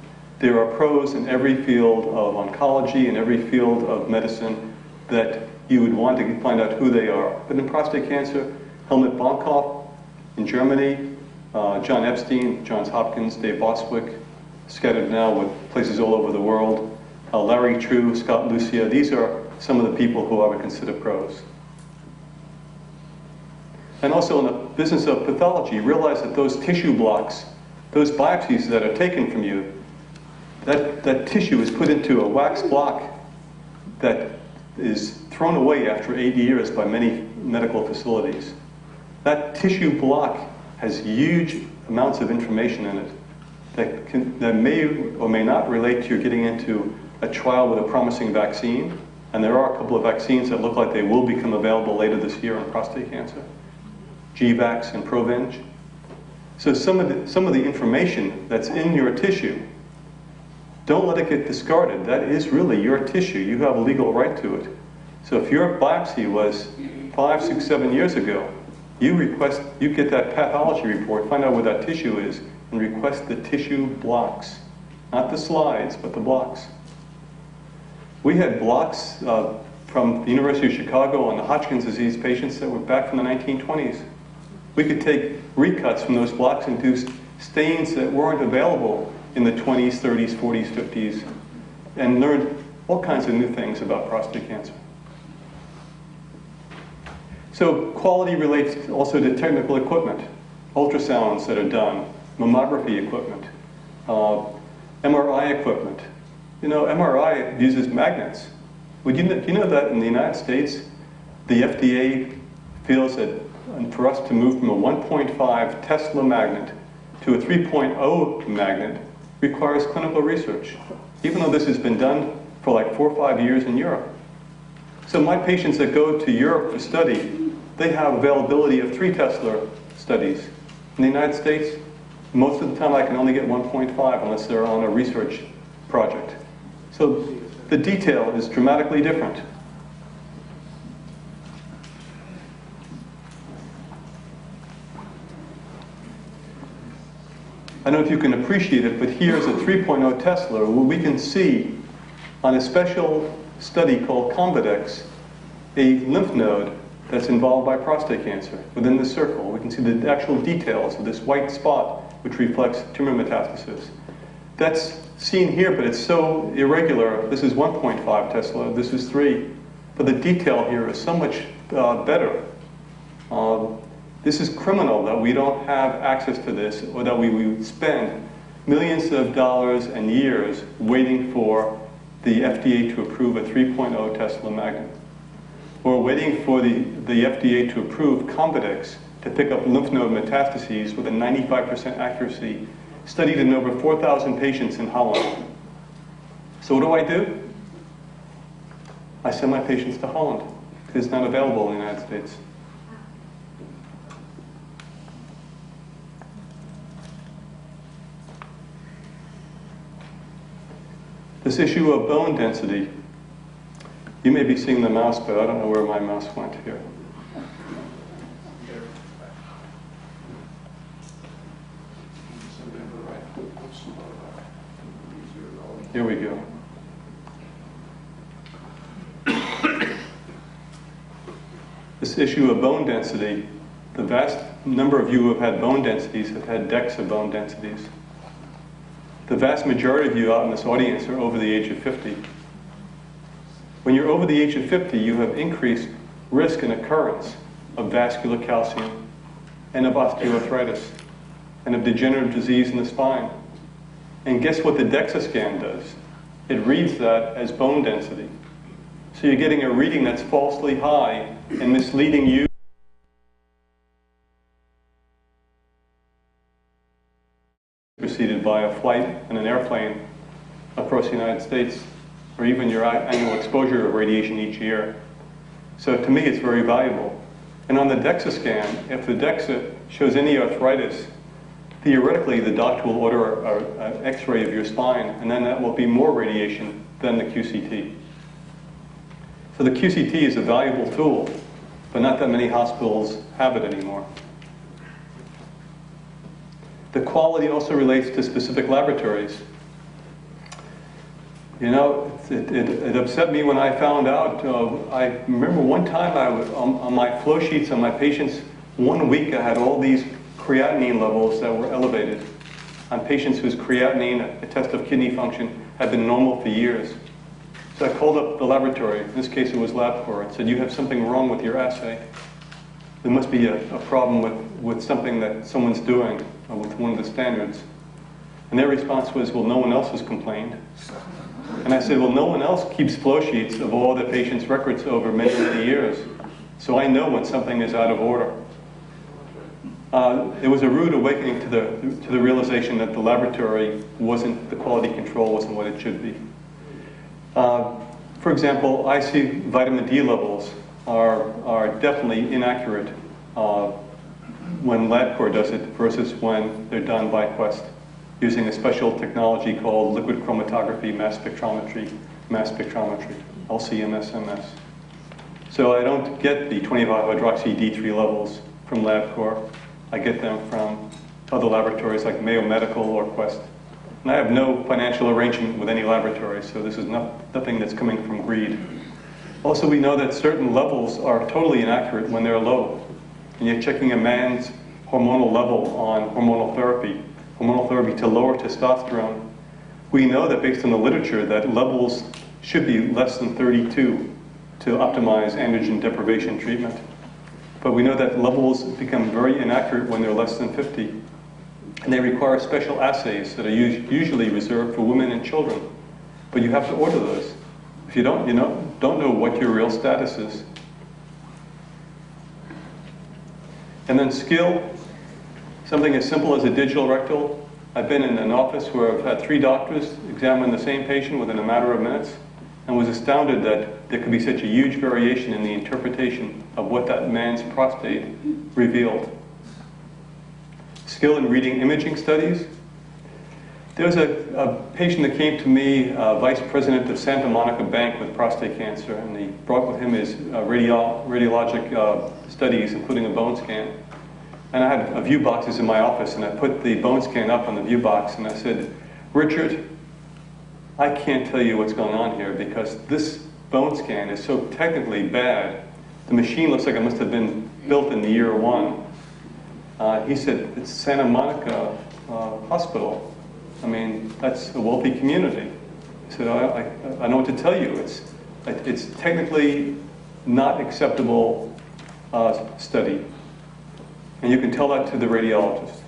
Speaker 1: There are pros in every field of oncology and every field of medicine that you would want to find out who they are. But in prostate cancer, Helmut Bonkoff in Germany, John Epstein, Johns Hopkins, Dave Bostwick, scattered now with places all over the world, Larry True, Scott Lucia. These are some of the people who I would consider pros. And also in the business of pathology, realize that those tissue blocks those biopsies that are taken from you, that tissue is put into a wax block that is thrown away after 8 years by many medical facilities. That tissue block has huge amounts of information in it that may or may not relate to you getting into a trial with a promising vaccine. And there are a couple of vaccines that look like they will become available later this year on prostate cancer, GVAX and Provenge. So some of the information that's in your tissue, don't let it get discarded. That is really your tissue. You have a legal right to it. So if your biopsy was 5, 6, 7 years ago, you get that pathology report, find out where that tissue is, and request the tissue blocks. Not the slides, but the blocks. We had blocks from the University of Chicago on the Hodgkin's disease patients that were back from the 1920s. We could take recuts from those blocks and do stains that weren't available in the 20s, 30s, 40s, 50s, and learn all kinds of new things about prostate cancer. So quality relates also to technical equipment, ultrasounds that are done, mammography equipment, MRI equipment. You know, MRI uses magnets. Do you know that in the United States, the FDA feels that for us to move from a 1.5 Tesla magnet to a 3.0 magnet requires clinical research, even though this has been done for like 4 or 5 years in Europe. So my patients that go to Europe to study, they have availability of 3 Tesla studies. In the United States, most of the time I can only get 1.5 unless they're on a research project. So the detail is dramatically different. I don't know if you can appreciate it, but here's a 3.0 Tesla where we can see on a special study called Convidex a lymph node that's involved by prostate cancer within the circle. We can see the actual details of this white spot which reflects tumor metastasis. That's seen here, but it's so irregular. This is 1.5 Tesla, this is 3. But the detail here is so much better. This is criminal that we don't have access to this, or that we would spend millions of dollars and years waiting for the FDA to approve a 3.0 Tesla magnet. Or waiting for the FDA to approve Convidex to pick up lymph node metastases with a 95% accuracy, studied in over 4,000 patients in Holland. So what do? I send my patients to Holland, because it's not available in the United States. This issue of bone density, you may be seeing the mouse, but I don't know where my mouse went here. Here we go. This issue of bone density, the vast number of you who have had bone densities have had DEXA bone densities. The vast majority of you out in this audience are over the age of 50. When you're over the age of 50, you have increased risk and occurrence of vascular calcium and of osteoarthritis and of degenerative disease in the spine. And guess what the DEXA scan does? It reads that as bone density. So you're getting a reading that's falsely high and misleading you. Preceded by a flight in an airplane across the United States, or even your annual exposure of radiation each year. So to me, it's very valuable. And on the DEXA scan, if the DEXA shows any arthritis, theoretically, the doctor will order an X-ray of your spine, and then that will be more radiation than the QCT. So the QCT is a valuable tool, but not that many hospitals have it anymore. The quality also relates to specific laboratories. You know, it upset me when I found out. I remember one time on my flow sheets on my patients, 1 week I had all these creatinine levels that were elevated on patients whose creatinine, a test of kidney function, had been normal for years. So I called up the laboratory, in this case it was LabCorp, and said, you have something wrong with your assay. There must be a problem with something that someone's doing with one of the standards. And their response was, well, no one else has complained. And I said, well, no one else keeps flow sheets of all the patient's records over many, many years. So I know when something is out of order. It was a rude awakening to the realization that the laboratory wasn't, the quality control wasn't what it should be. For example, I see vitamin D levels are definitely inaccurate when LabCorp does it versus when they're done by Quest using a special technology called liquid chromatography mass spectrometry, LC-MS. So I don't get the 25-hydroxy D3 levels from LabCorp. I get them from other laboratories like Mayo Medical or Quest. And I have no financial arrangement with any laboratory, so this is nothing that's coming from greed. Also, we know that certain levels are totally inaccurate when they're low. And you're checking a man's hormonal level on hormonal therapy to lower testosterone. We know that based on the literature that levels should be less than 32 to optimize androgen deprivation treatment. But we know that levels become very inaccurate when they're less than 50. And they require special assays that are usually reserved for women and children. But you have to order those. If you don't know what your real status is. And then skill, something as simple as a digital rectal. I've been in an office where I've had 3 doctors examine the same patient within a matter of minutes and was astounded that there could be such a huge variation in the interpretation of what that man's prostate revealed. Skill in reading imaging studies. There was a patient that came to me, vice president of Santa Monica Bank with prostate cancer, and he brought with him his radiologic studies, including a bone scan. And I had a view boxes in my office, and I put the bone scan up on the view box, and I said, Richard, I can't tell you what's going on here because this bone scan is so technically bad. The machine looks like it must have been built in the year 1. He said, it's Santa Monica Hospital. I mean, that's a wealthy community. He said, I know what to tell you. It's technically not acceptable study. And you can tell that to the radiologist.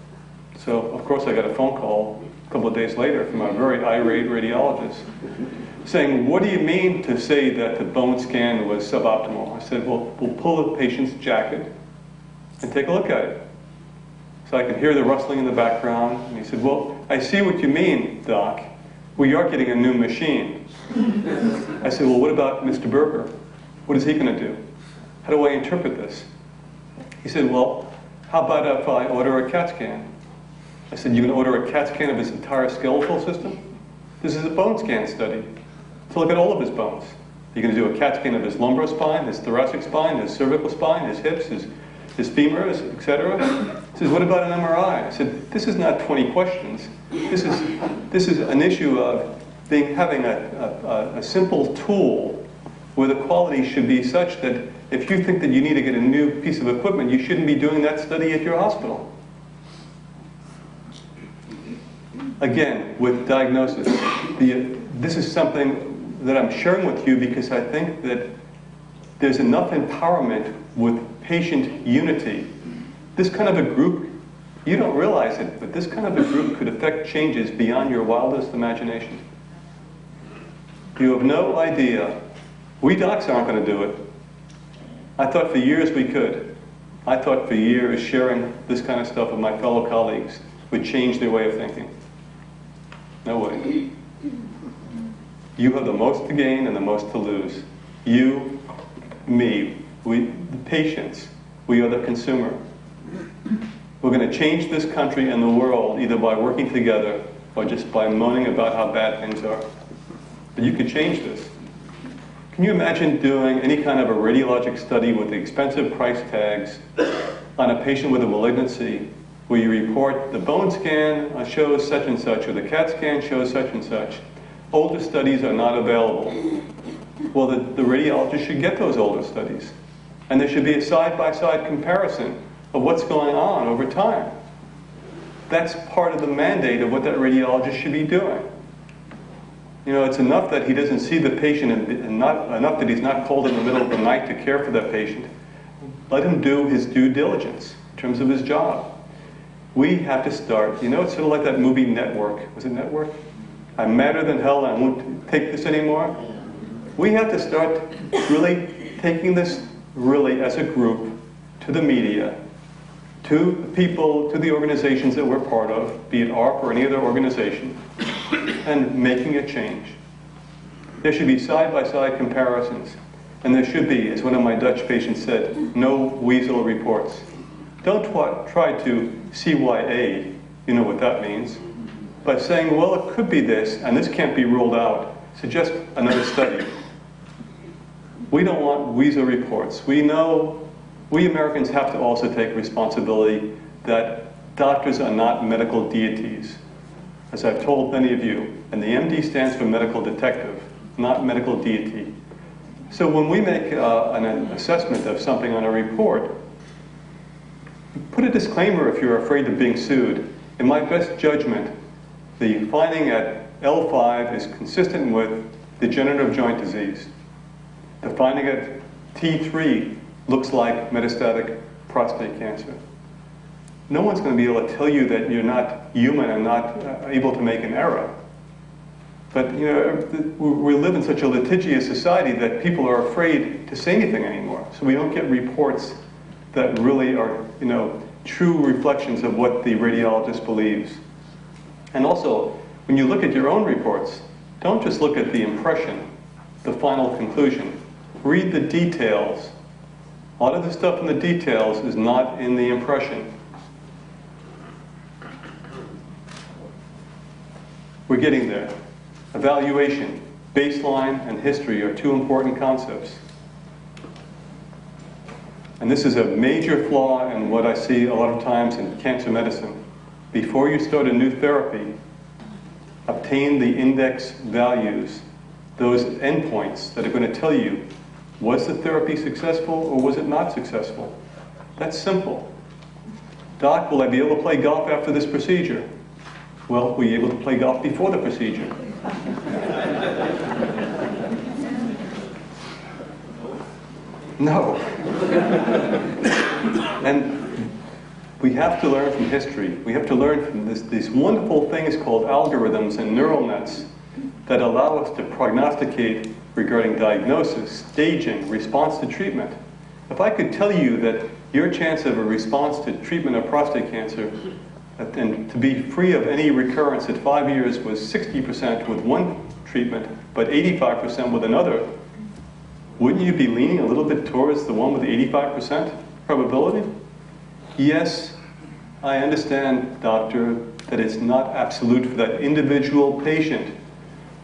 Speaker 1: So, of course, I got a phone call a couple of days later from a very irate radiologist saying, what do you mean to say that the bone scan was suboptimal? I said, well, we'll pull the patient's jacket and take a look at it. So I could hear the rustling in the background. And he said, well, I see what you mean, Doc. We are getting a new machine. I said, well, what about Mr. Berger? What is he going to do? How do I interpret this? He said, well, how about if I order a CAT scan? I said, you can order a CAT scan of his entire skeletal system? This is a bone scan study. So look at all of his bones. You're going to do a CAT scan of his lumbar spine, his thoracic spine, his cervical spine, his hips, his femurs, etc. He says, what about an MRI? I said, this is not 20 questions. This is an issue of having a simple tool where the quality should be such that if you think that you need to get a new piece of equipment, you shouldn't be doing that study at your hospital. Again, with diagnosis. This is something that I'm sharing with you because I think that there's enough empowerment with patient unity. This kind of a group, you don't realize it, but this kind of a group could affect changes beyond your wildest imagination. You have no idea. We docs aren't going to do it. I thought for years we could. I thought for years sharing this kind of stuff with my fellow colleagues would change their way of thinking. No way. You have the most to gain and the most to lose. You, me, the patients, we are the consumer. We're going to change this country and the world either by working together or just by moaning about how bad things are. But you could change this. Can you imagine doing any kind of a radiologic study with expensive price tags on a patient with a malignancy where you report the bone scan shows such and such or the CAT scan shows such and such? Older studies are not available. Well, the radiologist should get those older studies. And there should be a side-by-side comparison of what's going on over time. That's part of the mandate of what that radiologist should be doing. You know, it's enough that he doesn't see the patient and not enough that he's not called in the middle of the night to care for that patient. Let him do his due diligence in terms of his job. We have to start, you know, it's sort of like that movie Network. Was it Network? I'm madder than hell and I won't take this anymore. We have to start really taking this really as a group to the media, to the people, to the organizations that we're part of, be it ARP or any other organization, and making a change. There should be side-by-side comparisons. And there should be, as one of my Dutch patients said, no weasel reports. Don't try to CYA, you know what that means, by saying, well, it could be this, and this can't be ruled out. Suggest another study. We don't want weasel reports. We know we Americans have to also take responsibility that doctors are not medical deities. As I've told many of you, and the MD stands for medical detective, not medical deity. So when we make an assessment of something on a report, put a disclaimer if you're afraid of being sued. In my best judgment, the finding at L5 is consistent with degenerative joint disease. The finding at T3 looks like metastatic prostate cancer. No one's going to be able to tell you that you're not human and not able to make an error. But you know, we live in such a litigious society that people are afraid to say anything anymore. So we don't get reports that really are, you know, true reflections of what the radiologist believes. And also, when you look at your own reports, don't just look at the impression, the final conclusion. Read the details. A lot of the stuff in the details is not in the impression. We're getting there. Evaluation, baseline, and history are two important concepts. And this is a major flaw in what I see a lot of times in cancer medicine. Before you start a new therapy, obtain the index values, those endpoints that are going to tell you, was the therapy successful or was it not successful? That's simple. Doc, will I be able to play golf after this procedure? Well, were you able to play golf before the procedure? No. And we have to learn from history. We have to learn from these wonderful things called algorithms and neural nets that allow us to prognosticate regarding diagnosis, staging, response to treatment. If I could tell you that your chance of a response to treatment of prostate cancer and to be free of any recurrence at 5 years was 60% with one treatment, but 85% with another, wouldn't you be leaning a little bit towards the one with the 85% probability? Yes, I understand, doctor, that it's not absolute for that individual patient,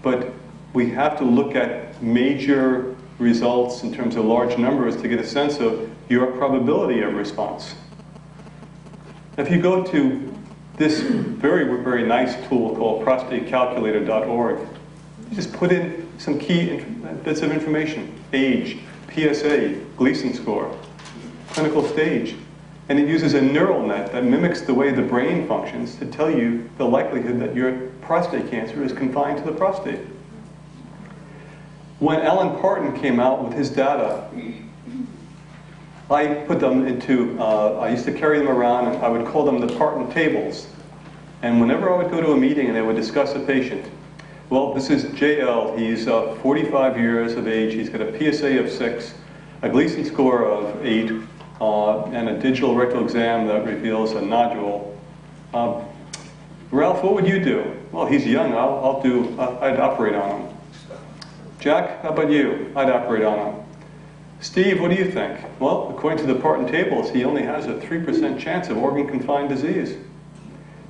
Speaker 1: but we have to look at major results in terms of large numbers to get a sense of your probability of response. If you go to this very, very nice tool called prostatecalculator.org, you just put in some key bits of information: age, PSA, Gleason score, clinical stage. And it uses a neural net that mimics the way the brain functions to tell you the likelihood that your prostate cancer is confined to the prostate. When Alan Parton came out with his data, I put them into, I used to carry them around and I would call them the Parton tables. And whenever I would go to a meeting and they would discuss a patient, well, this is JL, he's 45 years of age, he's got a PSA of 6, a Gleason score of 8, and a digital rectal exam that reveals a nodule. Ralph, what would you do? Well, he's young, I'd operate on him. Jack, how about you? I'd operate on him. Steve, what do you think? Well, according to the Parton tables, he only has a 3% chance of organ-confined disease.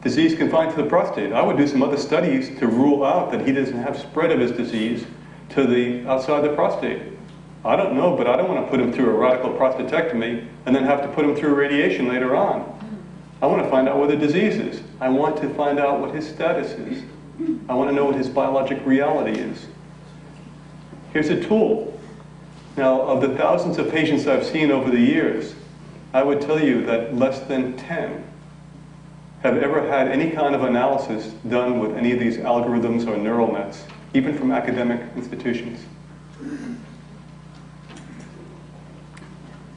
Speaker 1: Disease confined to the prostate. I would do some other studies to rule out that he doesn't have spread of his disease to the outside the prostate. I don't know, but I don't want to put him through a radical prostatectomy and then have to put him through radiation later on. I want to find out where the disease is. I want to find out what his status is. I want to know what his biologic reality is. Here's a tool. Now, of the thousands of patients I've seen over the years, I would tell you that less than 10 have ever had any kind of analysis done with any of these algorithms or neural nets, even from academic institutions.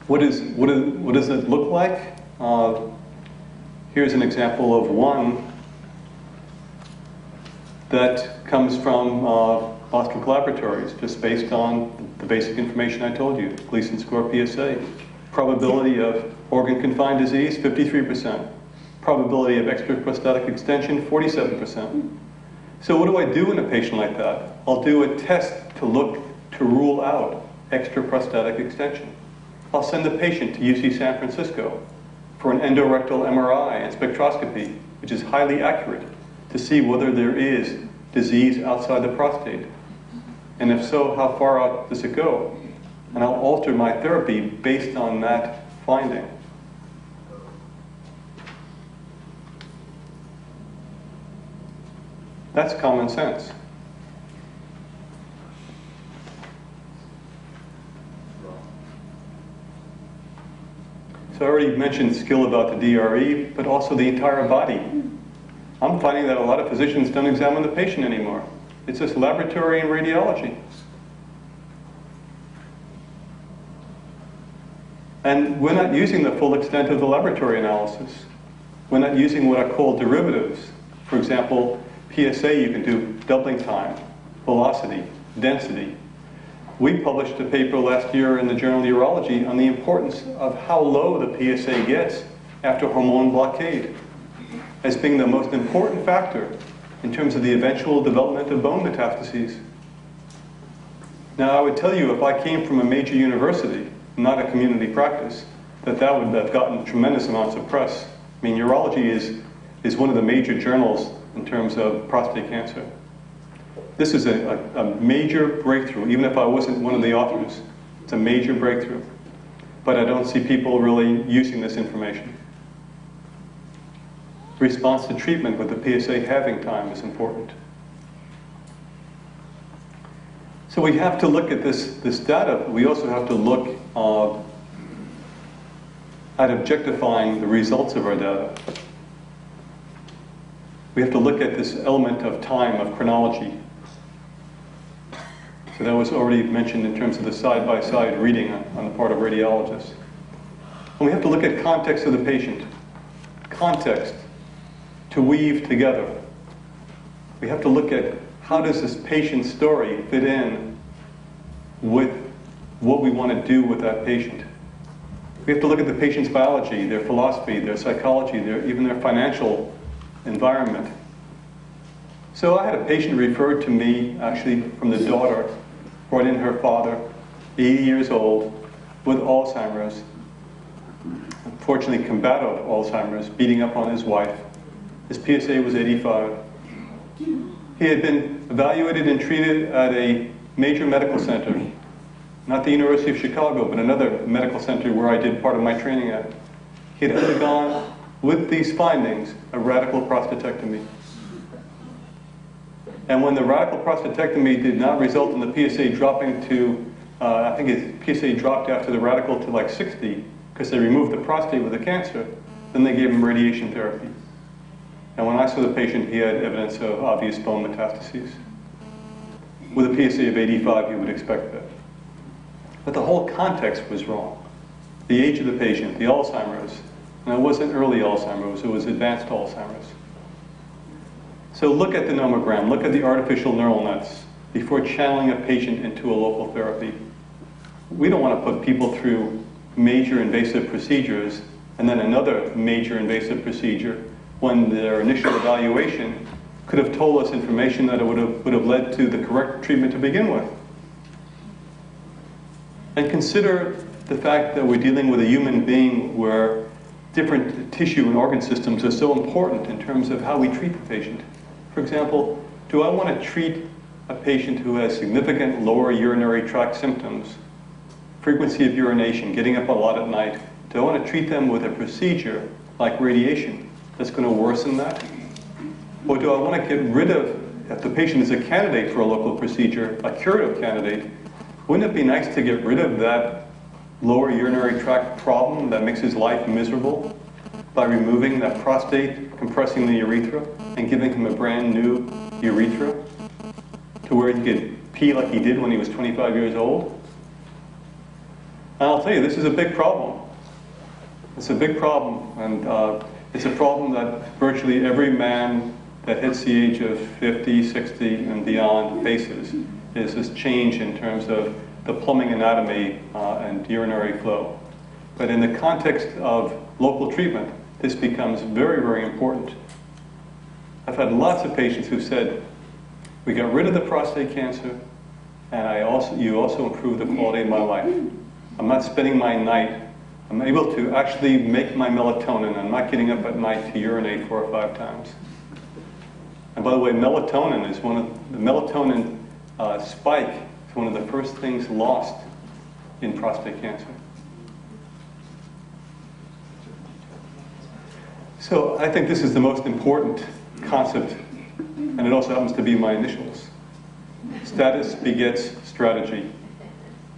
Speaker 1: What does it look like? Here's an example of one that comes from Boston Laboratories, just based on the basic information I told you. Gleason score PSA. Probability of organ-confined disease, 53%. Probability of extraprostatic extension, 47%. So what do I do in a patient like that? I'll do a test to rule out extraprostatic extension. I'll send the patient to UC San Francisco for an endorectal MRI and spectroscopy, which is highly accurate, to see whether there is disease outside the prostate. And if so, how far out does it go? And I'll alter my therapy based on that finding. That's common sense. So I already mentioned skill about the DRE, but also the entire body. I'm finding that a lot of physicians don't examine the patient anymore. It's just laboratory and radiology. And we're not using the full extent of the laboratory analysis. We're not using what I call derivatives. For example, PSA, you can do doubling time, velocity, density. We published a paper last year in the journal Urology on the importance of how low the PSA gets after hormone blockade as being the most important factor in terms of the eventual development of bone metastases. Now, I would tell you if I came from a major university, not a community practice, that would have gotten tremendous amounts of press. I mean, urology is one of the major journals in terms of prostate cancer. This is a major breakthrough, even if I wasn't one of the authors. It's a major breakthrough. But I don't see people really using this information. Response to treatment with the PSA halving time is important. So we have to look at this data, but we also have to look at objectifying the results of our data. We have to look at this element of time, of chronology. So that was already mentioned in terms of the side-by-side reading on the part of radiologists. And we have to look at context of the patient. Context to weave together. We have to look at how does this patient's story fit in with what we want to do with that patient. We have to look at the patient's biology, their philosophy, their psychology, even their financial environment. So I had a patient referred to me, actually, from the daughter, brought in her father, 80 years old, with Alzheimer's. Unfortunately, combative Alzheimer's, beating up on his wife. His PSA was 85. He had been evaluated and treated at a major medical center, not the University of Chicago, but another medical center where I did part of my training at. He had undergone, with these findings, a radical prostatectomy. And when the radical prostatectomy did not result in the PSA dropping to, I think his PSA dropped after the radical to like 60, because they removed the prostate with the cancer, then they gave him radiation therapy. And when I saw the patient, he had evidence of obvious bone metastases. With a PSA of 85, you would expect that. But the whole context was wrong. The age of the patient, the Alzheimer's, and it wasn't early Alzheimer's, it was advanced Alzheimer's. So look at the nomogram, look at the artificial neural nets before channeling a patient into a local therapy. We don't want to put people through major invasive procedures and then another major invasive procedure when their initial evaluation could have told us information that it would have led to the correct treatment to begin with. And consider the fact that we're dealing with a human being where different tissue and organ systems are so important in terms of how we treat the patient. For example, do I want to treat a patient who has significant lower urinary tract symptoms, frequency of urination, getting up a lot at night? Do I want to treat them with a procedure like radiation that's going to worsen that? Or do I want to get rid of, if the patient is a candidate for a local procedure, a curative candidate, wouldn't it be nice to get rid of that lower urinary tract problem that makes his life miserable by removing that prostate, compressing the urethra, and giving him a brand new urethra to where he could pee like he did when he was 25 years old? And I'll tell you, this is a big problem. It's a big problem, and It's a problem that virtually every man that hits the age of 50, 60, and beyond faces, is this change in terms of the plumbing anatomy and urinary flow. But in the context of local treatment, this becomes very, very important. I've had lots of patients who said, we got rid of the prostate cancer, and you also improved the quality of my life. I'm not spending my night. I'm able to actually make my melatonin. I'm not getting up at night to urinate 4 or 5 times. And by the way, melatonin is the melatonin spike is one of the first things lost in prostate cancer. So I think this is the most important concept, and it also happens to be my initials. Status begets strategy.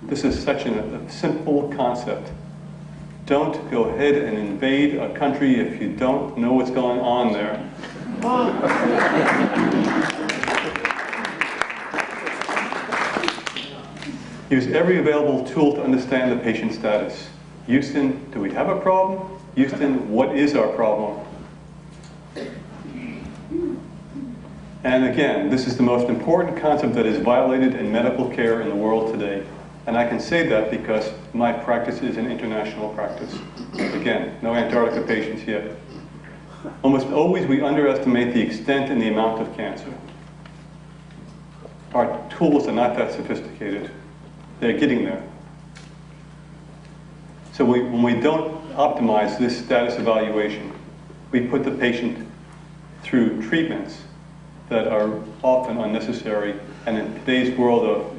Speaker 1: This is such a simple concept. Don't go ahead and invade a country if you don't know what's going on there. Use every available tool to understand the patient's status. Houston, do we have a problem? Houston, what is our problem? And again, this is the most important concept that is violated in medical care in the world today. And I can say that because my practice is an international practice. Again, no Antarctica patients yet. Almost always we underestimate the extent and the amount of cancer. Our tools are not that sophisticated. They're getting there. So when we don't optimize this status evaluation, we put the patient through treatments that are often unnecessary. And in today's world of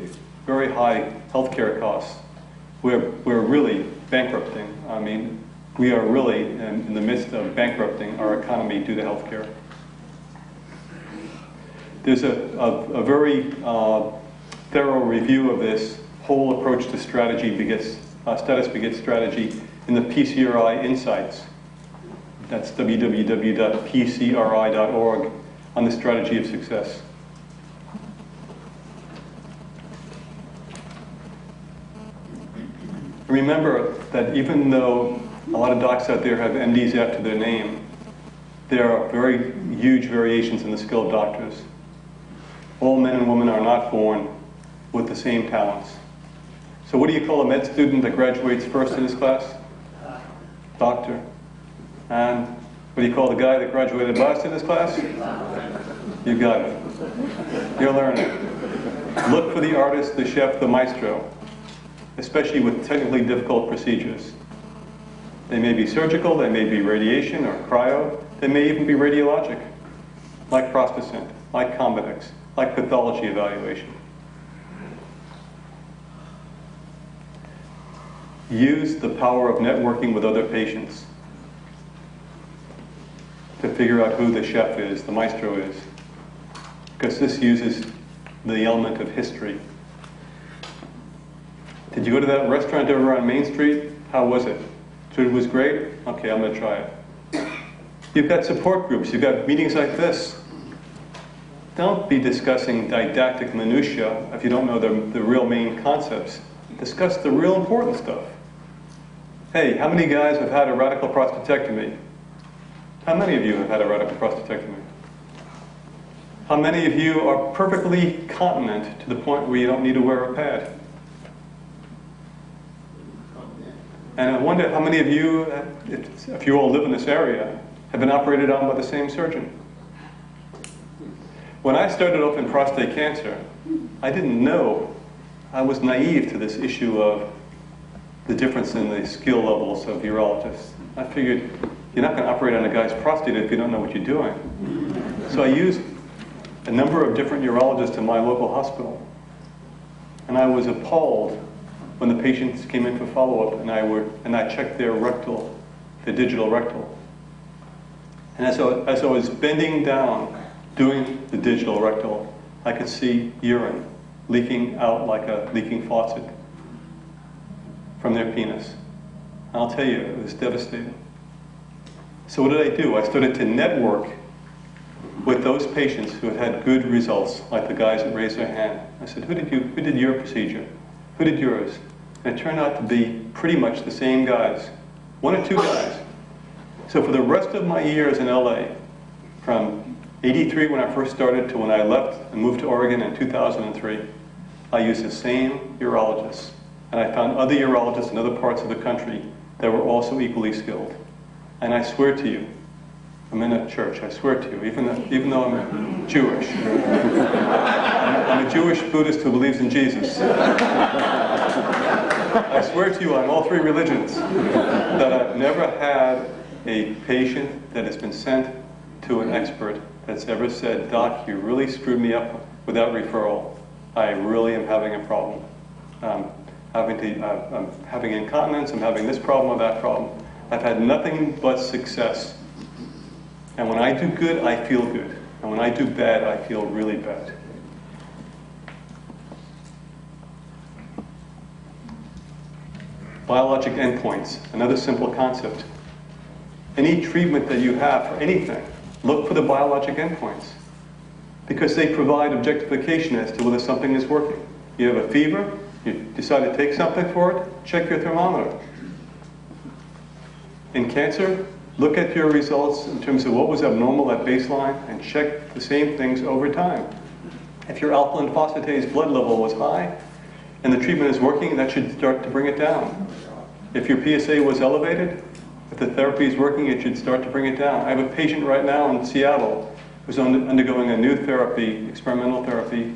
Speaker 1: very high healthcare costs, we're really bankrupting. I mean, we are really in the midst of bankrupting our economy due to healthcare. There's a very thorough review of this whole approach to strategy status begets strategy in the PCRI Insights. That's www.pcri.org on the strategy of success. Remember that even though a lot of docs out there have MDs after their name, there are very huge variations in the skill of doctors. All men and women are not born with the same talents. So what do you call a med student that graduates first in his class? Doctor. And what do you call the guy that graduated last in his class? You got it. You're learning. Look for the artist, the chef, the maestro, especially with technically difficult procedures. They may be surgical, they may be radiation or cryo, they may even be radiologic, like Prostate, like Combatex, like pathology evaluation. Use the power of networking with other patients to figure out who the chef is, the maestro is, because this uses the element of history. Did you go to that restaurant over on Main Street? How was it? Food was great? Okay, I'm going to try it. You've got support groups. You've got meetings like this. Don't be discussing didactic minutiae if you don't know the real main concepts. Discuss the real important stuff. Hey, how many guys have had a radical prostatectomy? How many of you have had a radical prostatectomy? How many of you are perfectly continent to the point where you don't need to wear a pad? And I wonder how many of you, if you all live in this area, have been operated on by the same surgeon. When I started off in prostate cancer, I didn't know, I was naive to this issue of the difference in the skill levels of urologists. I figured, you're not going to operate on a guy's prostate if you don't know what you're doing. So I used a number of different urologists in my local hospital. And I was appalled when the patients came in for follow-up and I checked their rectal, the digital rectal. And as I was bending down doing the digital rectal, I could see urine leaking out like a leaking faucet from their penis. I'll tell you, it was devastating. So what did I do? I started to network with those patients who had had good results, like the guys that raised their hand. I said, who did your procedure? Who did yours? And it turned out to be pretty much the same guys, 1 or 2 guys. So for the rest of my years in LA, from 83 when I first started to when I left and moved to Oregon in 2003, I used the same urologists. And I found other urologists in other parts of the country that were also equally skilled. And I swear to you, I'm in a church, I swear to you, even though I'm Jewish. I'm a Jewish Buddhist who believes in Jesus. I swear to you, on all three religions, that I've never had a patient that has been sent to an expert that's ever said, "Doc, you really screwed me up without referral. I really am having a problem. I'm having incontinence, I'm having this problem or that problem." I've had nothing but success. And when I do good, I feel good. And when I do bad, I feel really bad. Biologic endpoints, another simple concept. Any treatment that you have for anything, look for the biologic endpoints, because they provide objectification as to whether something is working. You have a fever, you decide to take something for it, check your thermometer. In cancer, look at your results in terms of what was abnormal at baseline and check the same things over time. If your alkaline phosphatase blood level was high and the treatment is working, that should start to bring it down. If your PSA was elevated, if the therapy is working, it should start to bring it down. I have a patient right now in Seattle who's undergoing a new therapy, experimental therapy,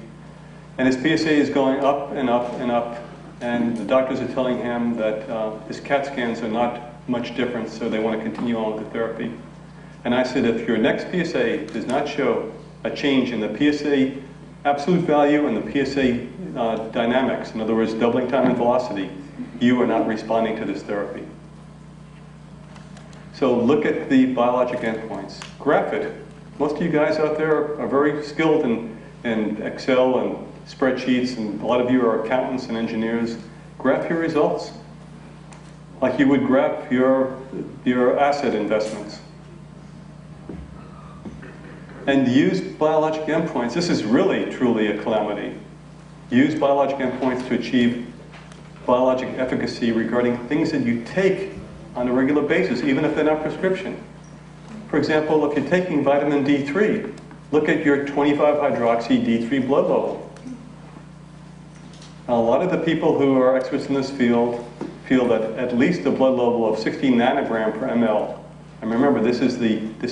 Speaker 1: and his PSA is going up and up and up, and the doctors are telling him that his CAT scans are not much different, so they want to continue on with the therapy. And I said, if your next PSA does not show a change in the PSA absolute value and the PSA dynamics, in other words, doubling time and velocity, you are not responding to this therapy. So look at the biologic endpoints. Graph it. Most of you guys out there are very skilled in Excel and spreadsheets, and a lot of you are accountants and engineers. Graph your results like you would graph your asset investments. And use biologic endpoints. This is really, truly a calamity. Use biologic endpoints to achieve biologic efficacy regarding things that you take on a regular basis, even if they're not prescription. For example, if you're taking vitamin D3, look at your 25-hydroxy D3 blood level. Now, a lot of the people who are experts in this field feel that at least a blood level of 60 nanogram per ml. And remember, this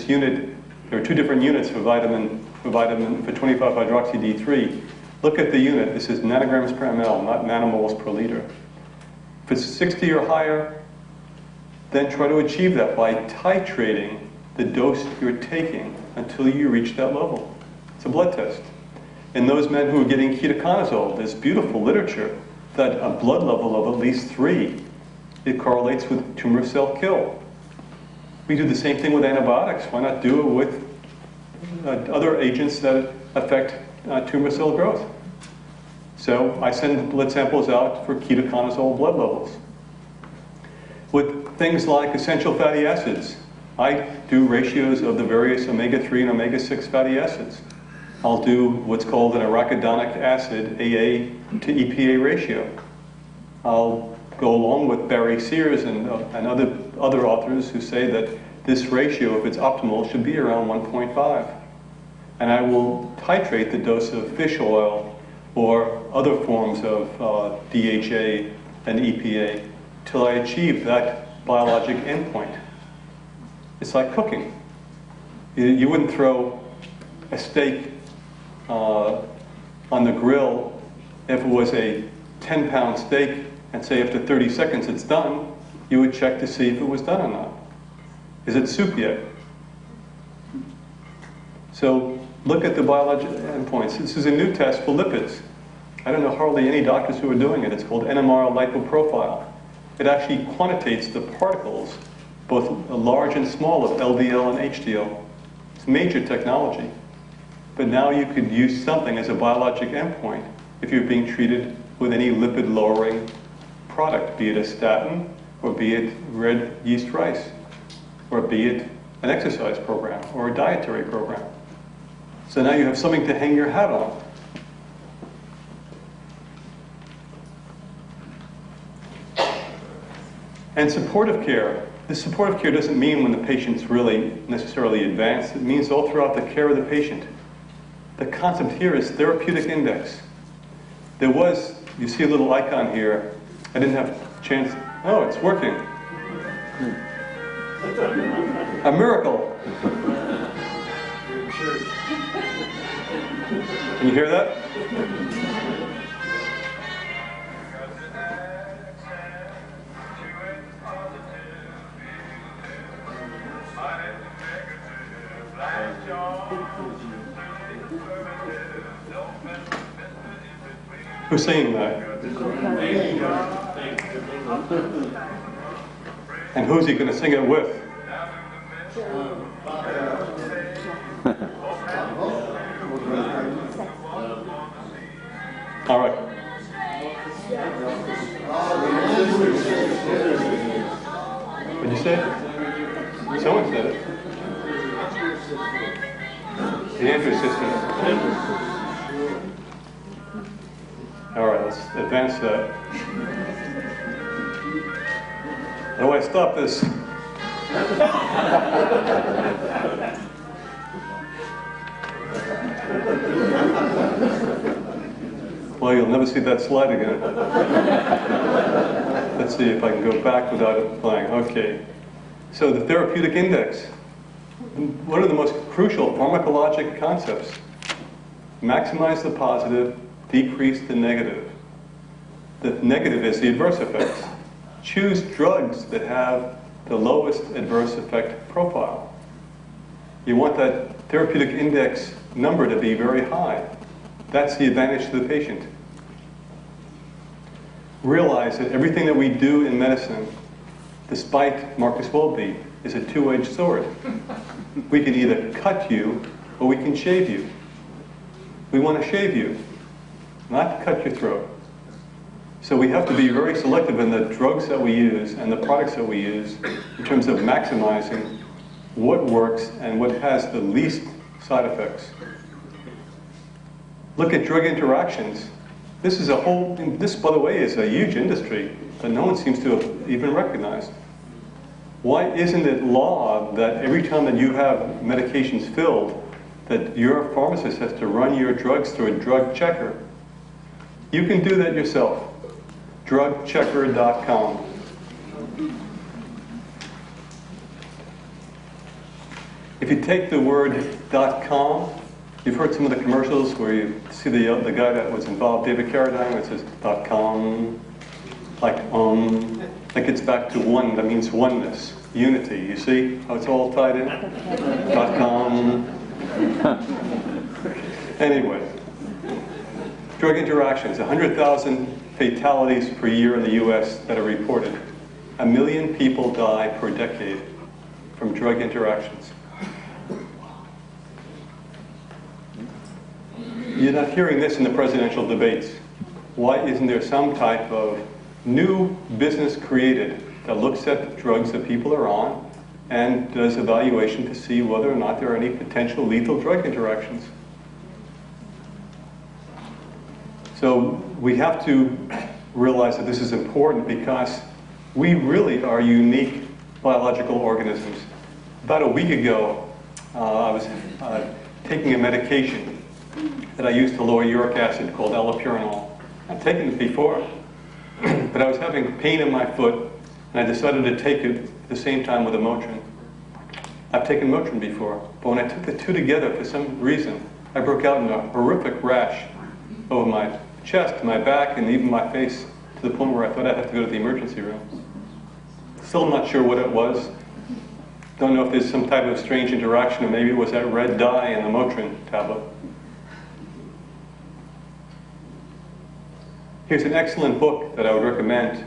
Speaker 1: unit. There are two different units for 25-hydroxy D3. Look at the unit. This is nanograms per ml, not nanomoles per liter. If it's 60 or higher, then try to achieve that by titrating the dose you're taking until you reach that level. It's a blood test. In those men who are getting ketoconazole, there's beautiful literature that a blood level of at least 3, it correlates with tumor cell kill. We do the same thing with antibiotics. Why not do it with other agents that affect tumor cell growth? So I send blood samples out for ketoconazole blood levels. With things like essential fatty acids, I do ratios of the various omega-3 and omega-6 fatty acids. I'll do what's called an arachidonic acid, AA to EPA ratio. I'll go along with Barry Sears and other authors who say that this ratio, if it's optimal, should be around 1.5. And I will titrate the dose of fish oil or other forms of DHA and EPA till I achieve that biologic endpoint. It's like cooking. You wouldn't throw a steak on the grill if it was a 10-pound steak and say after 30 seconds it's done. You would check to see if it was done or not. Is it soup yet? So look at the biologic endpoints. This is a new test for lipids. I don't know hardly any doctors who are doing it. It's called NMR lipoprofile. It actually quantitates the particles, both large and small, of LDL and HDL. It's major technology. But now you could use something as a biologic endpoint if you're being treated with any lipid-lowering product, be it a statin, or be it red yeast rice, or be it an exercise program or a dietary program. So now you have something to hang your hat on. And supportive care. The supportive care doesn't mean when the patient's really necessarily advanced. It means all throughout the care of the patient. The concept here is therapeutic index. There was, you see a little icon here. I didn't have a chance. Oh, it's working. A miracle. Can you hear that? Who's singing that? And who's he going to sing it with? All right. What'd you say? Someone said it. The Andrew sisters. All right, let's advance that. How do I stop this? Well, you'll never see that slide again. Let's see if I can go back without it playing. Okay. So the therapeutic index. One of the most crucial pharmacologic concepts. Maximize the positive, decrease the negative. The negative is the adverse effects. Choose drugs that have the lowest adverse effect profile. You want that therapeutic index number to be very high. That's the advantage to the patient. Realize that everything that we do in medicine, despite Marcus Welby, is a two-edged sword. We can either cut you or we can shave you. We want to shave you, not cut your throat. So we have to be very selective in the drugs that we use and the products that we use in terms of maximizing what works and what has the least side effects. Look at drug interactions. This is this, by the way, is a huge industry that no one seems to have even recognized. Why isn't it law that every time that you have medications filled, that your pharmacist has to run your drugs through a drug checker? You can do that yourself. Drugchecker.com. If you take the word .com, you've heard some of the commercials where you see the guy that was involved, David Carradine, that says .com, like that gets back to one, that means oneness, unity. You see how it's all tied in? .com. Anyway, drug interactions, 100,000 fatalities per year in the US that are reported. 1 million people die per decade from drug interactions. You're not hearing this in the presidential debates. Why isn't there some type of new business created that looks at the drugs that people are on and does evaluation to see whether or not there are any potential lethal drug interactions? So we have to realize that this is important because we really are unique biological organisms. About a week ago, I was taking a medication that I used to lower uric acid called allopurinol. I've taken it before, but I was having pain in my foot, and I decided to take it at the same time with a Motrin. I've taken Motrin before, but when I took the two together, for some reason, I broke out in a horrific rash over my chest, my back, and even my face, to the point where I thought I'd have to go to the emergency room. Still not sure what it was. Don't know if there's some type of strange interaction, or maybe it was that red dye in the Motrin tablet. Here's an excellent book that I would recommend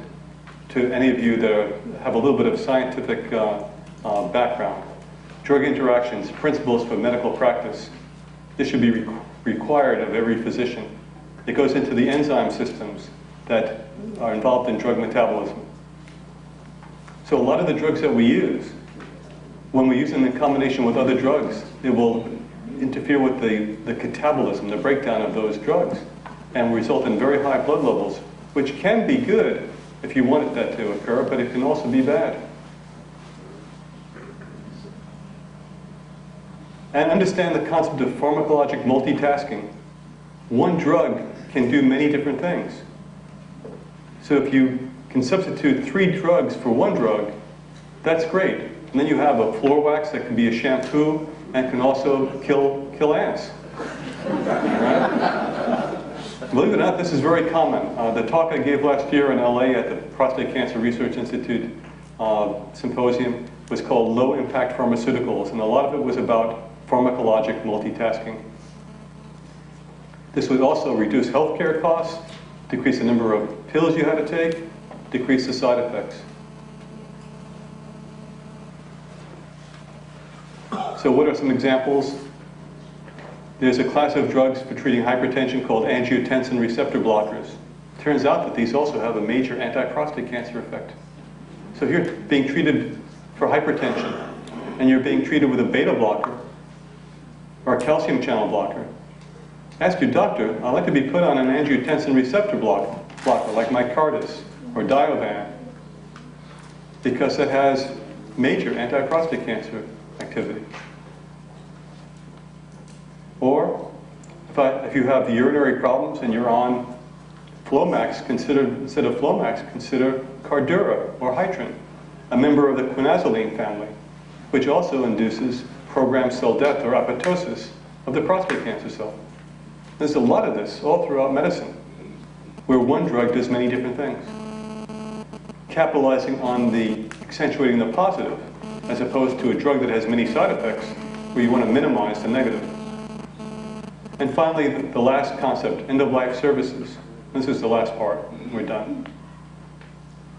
Speaker 1: to any of you that have a little bit of scientific background. Drug Interactions, Principles for Medical Practice. This should be required of every physician. It goes into the enzyme systems that are involved in drug metabolism. So a lot of the drugs that we use, when we use them in combination with other drugs, it will interfere with the catabolism, the breakdown of those drugs, and result in very high blood levels, which can be good if you wanted that to occur, but it can also be bad. And understand the concept of pharmacologic multitasking. One drug can do many different things. So if you can substitute 3 drugs for 1 drug, that's great. And then you have a floor wax that can be a shampoo and can also kill ants. Right? Believe it or not, this is very common. The talk I gave last year in LA at the Prostate Cancer Research Institute symposium was called Low Impact Pharmaceuticals, and a lot of it was about pharmacologic multitasking. This would also reduce healthcare costs, decrease the number of pills you had to take, decrease the side effects. So what are some examples? There's a class of drugs for treating hypertension called angiotensin receptor blockers. Turns out that these also have a major anti-prostate cancer effect. So you're being treated for hypertension, and you're being treated with a beta blocker or a calcium channel blocker. Ask your doctor, I'd like to be put on an angiotensin receptor blocker like Mycardis or Diovan, because it has major anti-prostate cancer activity. Or if you have the urinary problems and you're on Flomax, instead of Flomax, consider Cardura or Hytrin, a member of the quinazoline family, which also induces programmed cell death or apoptosis of the prostate cancer cell. There's a lot of this all throughout medicine, where one drug does many different things, capitalizing on accentuating the positive, as opposed to a drug that has many side effects, where you want to minimize the negative. And finally, the last concept, end-of-life services. This is the last part. We're done.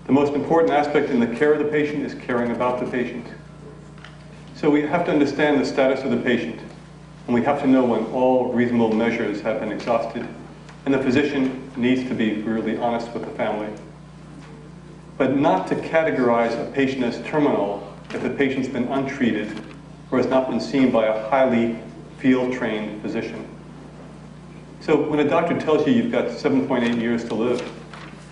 Speaker 1: The most important aspect in the care of the patient is caring about the patient. So we have to understand the status of the patient, and we have to know when all reasonable measures have been exhausted, and the physician needs to be really honest with the family. But not to categorize a patient as terminal if the patient's been untreated or has not been seen by a highly field-trained physician. So when a doctor tells you you've got 7.8 years to live,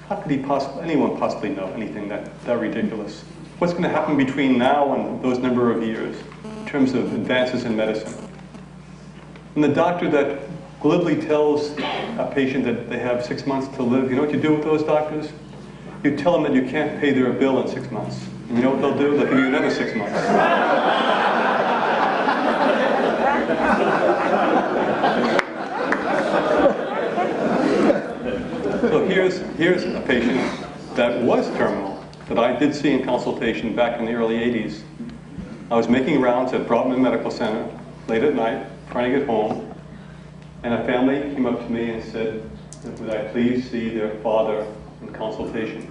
Speaker 1: how could anyone possibly know anything that ridiculous? What's going to happen between now and those number of years in terms of advances in medicine? And the doctor that glibly tells a patient that they have 6 months to live, you know what you do with those doctors? You tell them that you can't pay their bill in 6 months. And you know what they'll do? They'll give you another 6 months. So here's a patient that was terminal, that I did see in consultation back in the early 80s. I was making rounds at Broughton Medical Center late at night, trying to get home, and a family came up to me and said, would I please see their father in consultation?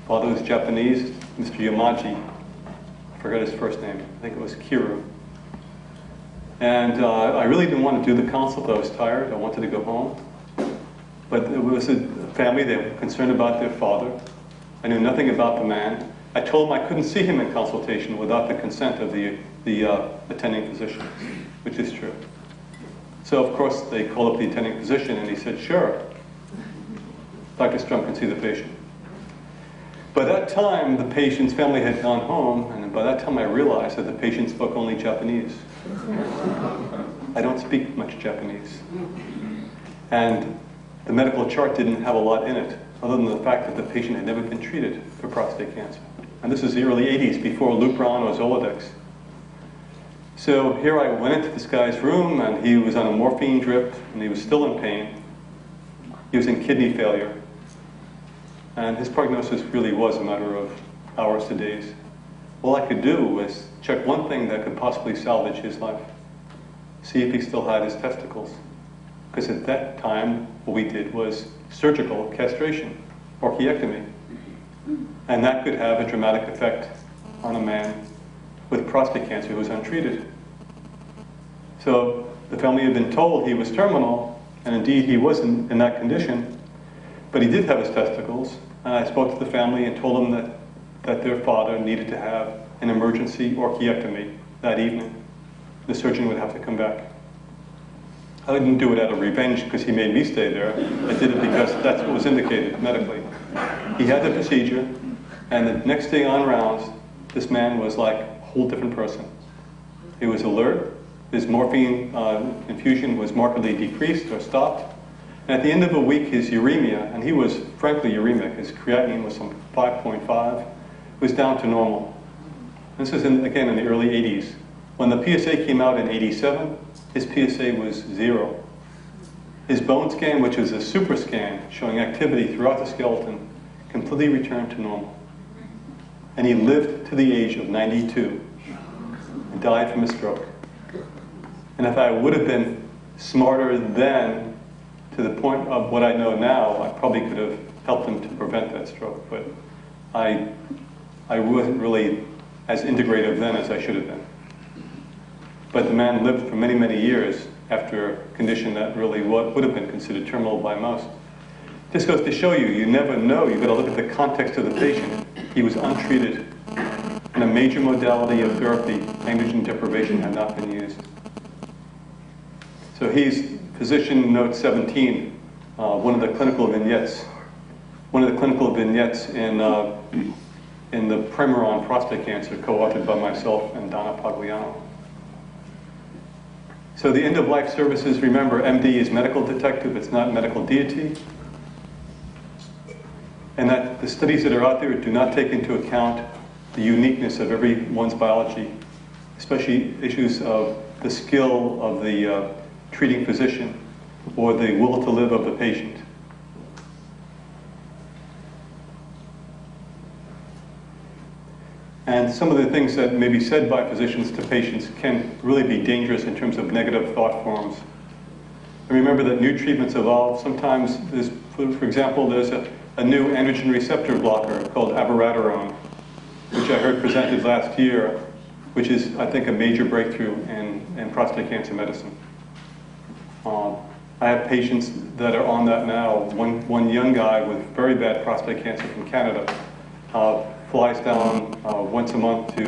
Speaker 1: Father was Japanese, Mr. Yamaji. I forgot his first name. I think it was Kiru. And I really didn't want to do the consult. I was tired. I wanted to go home. But it was a family, they were concerned about their father. I knew nothing about the man. I told them I couldn't see him in consultation without the consent of the attending physician, which is true. So of course they called up the attending physician and he said, sure, Dr. Strum can see the patient. By that time, the patient's family had gone home, and by that time I realized that the patient spoke only Japanese. I don't speak much Japanese. And the medical chart didn't have a lot in it, other than the fact that the patient had never been treated for prostate cancer. And this is the early 80s, before Lupron or Zoladex. So here I went into this guy's room, and he was on a morphine drip, and he was still in pain. He was in kidney failure. And his prognosis really was a matter of hours to days. All I could do was check one thing that could possibly salvage his life. See if he still had his testicles. Because at that time, what we did was surgical castration, orchiectomy. And that could have a dramatic effect on a man with prostate cancer who was untreated. So the family had been told he was terminal, and indeed he was in that condition, but he did have his testicles. And I spoke to the family and told them that their father needed to have an emergency orchiectomy that evening. The surgeon would have to come back. I didn't do it out of revenge because he made me stay there. I did it because that's what was indicated medically. He had the procedure, and the next day on rounds, this man was like a whole different person. He was alert, His morphine infusion was markedly decreased or stopped. And at the end of a week, his uremia, and he was frankly uremic, his creatinine was some 5.5, was down to normal. This is, again, in the early 80s. When the PSA came out in 87, his PSA was 0. His bone scan, which was a super scan showing activity throughout the skeleton, completely returned to normal. And he lived to the age of 92 and died from a stroke. And if I would have been smarter then to the point of what I know now, I probably could have helped him to prevent that stroke. But I wasn't really as integrative then as I should have been. But the man lived for many, many years after a condition that really would have been considered terminal by most. This goes to show you, you never know. You've got to look at the context of the patient. He was untreated, and a major modality of therapy, androgen deprivation, had not been used. So he's physician note 17, one of the clinical vignettes. One of the clinical vignettes in the primer on prostate cancer, co-authored by myself and Donna Pagliano. So the end-of-life services, remember, MD is medical detective, it's not medical deity. And that the studies that are out there do not take into account the uniqueness of everyone's biology, especially issues of the skill of the treating physician or the will to live of the patient. And some of the things that may be said by physicians to patients can really be dangerous in terms of negative thought forms. And remember that new treatments evolve. Sometimes, for example, there's a new androgen receptor blocker called abiraterone, which I heard presented last year, which is, I think, a major breakthrough in prostate cancer medicine. I have patients that are on that now. One young guy with very bad prostate cancer from Canada flies down once a month to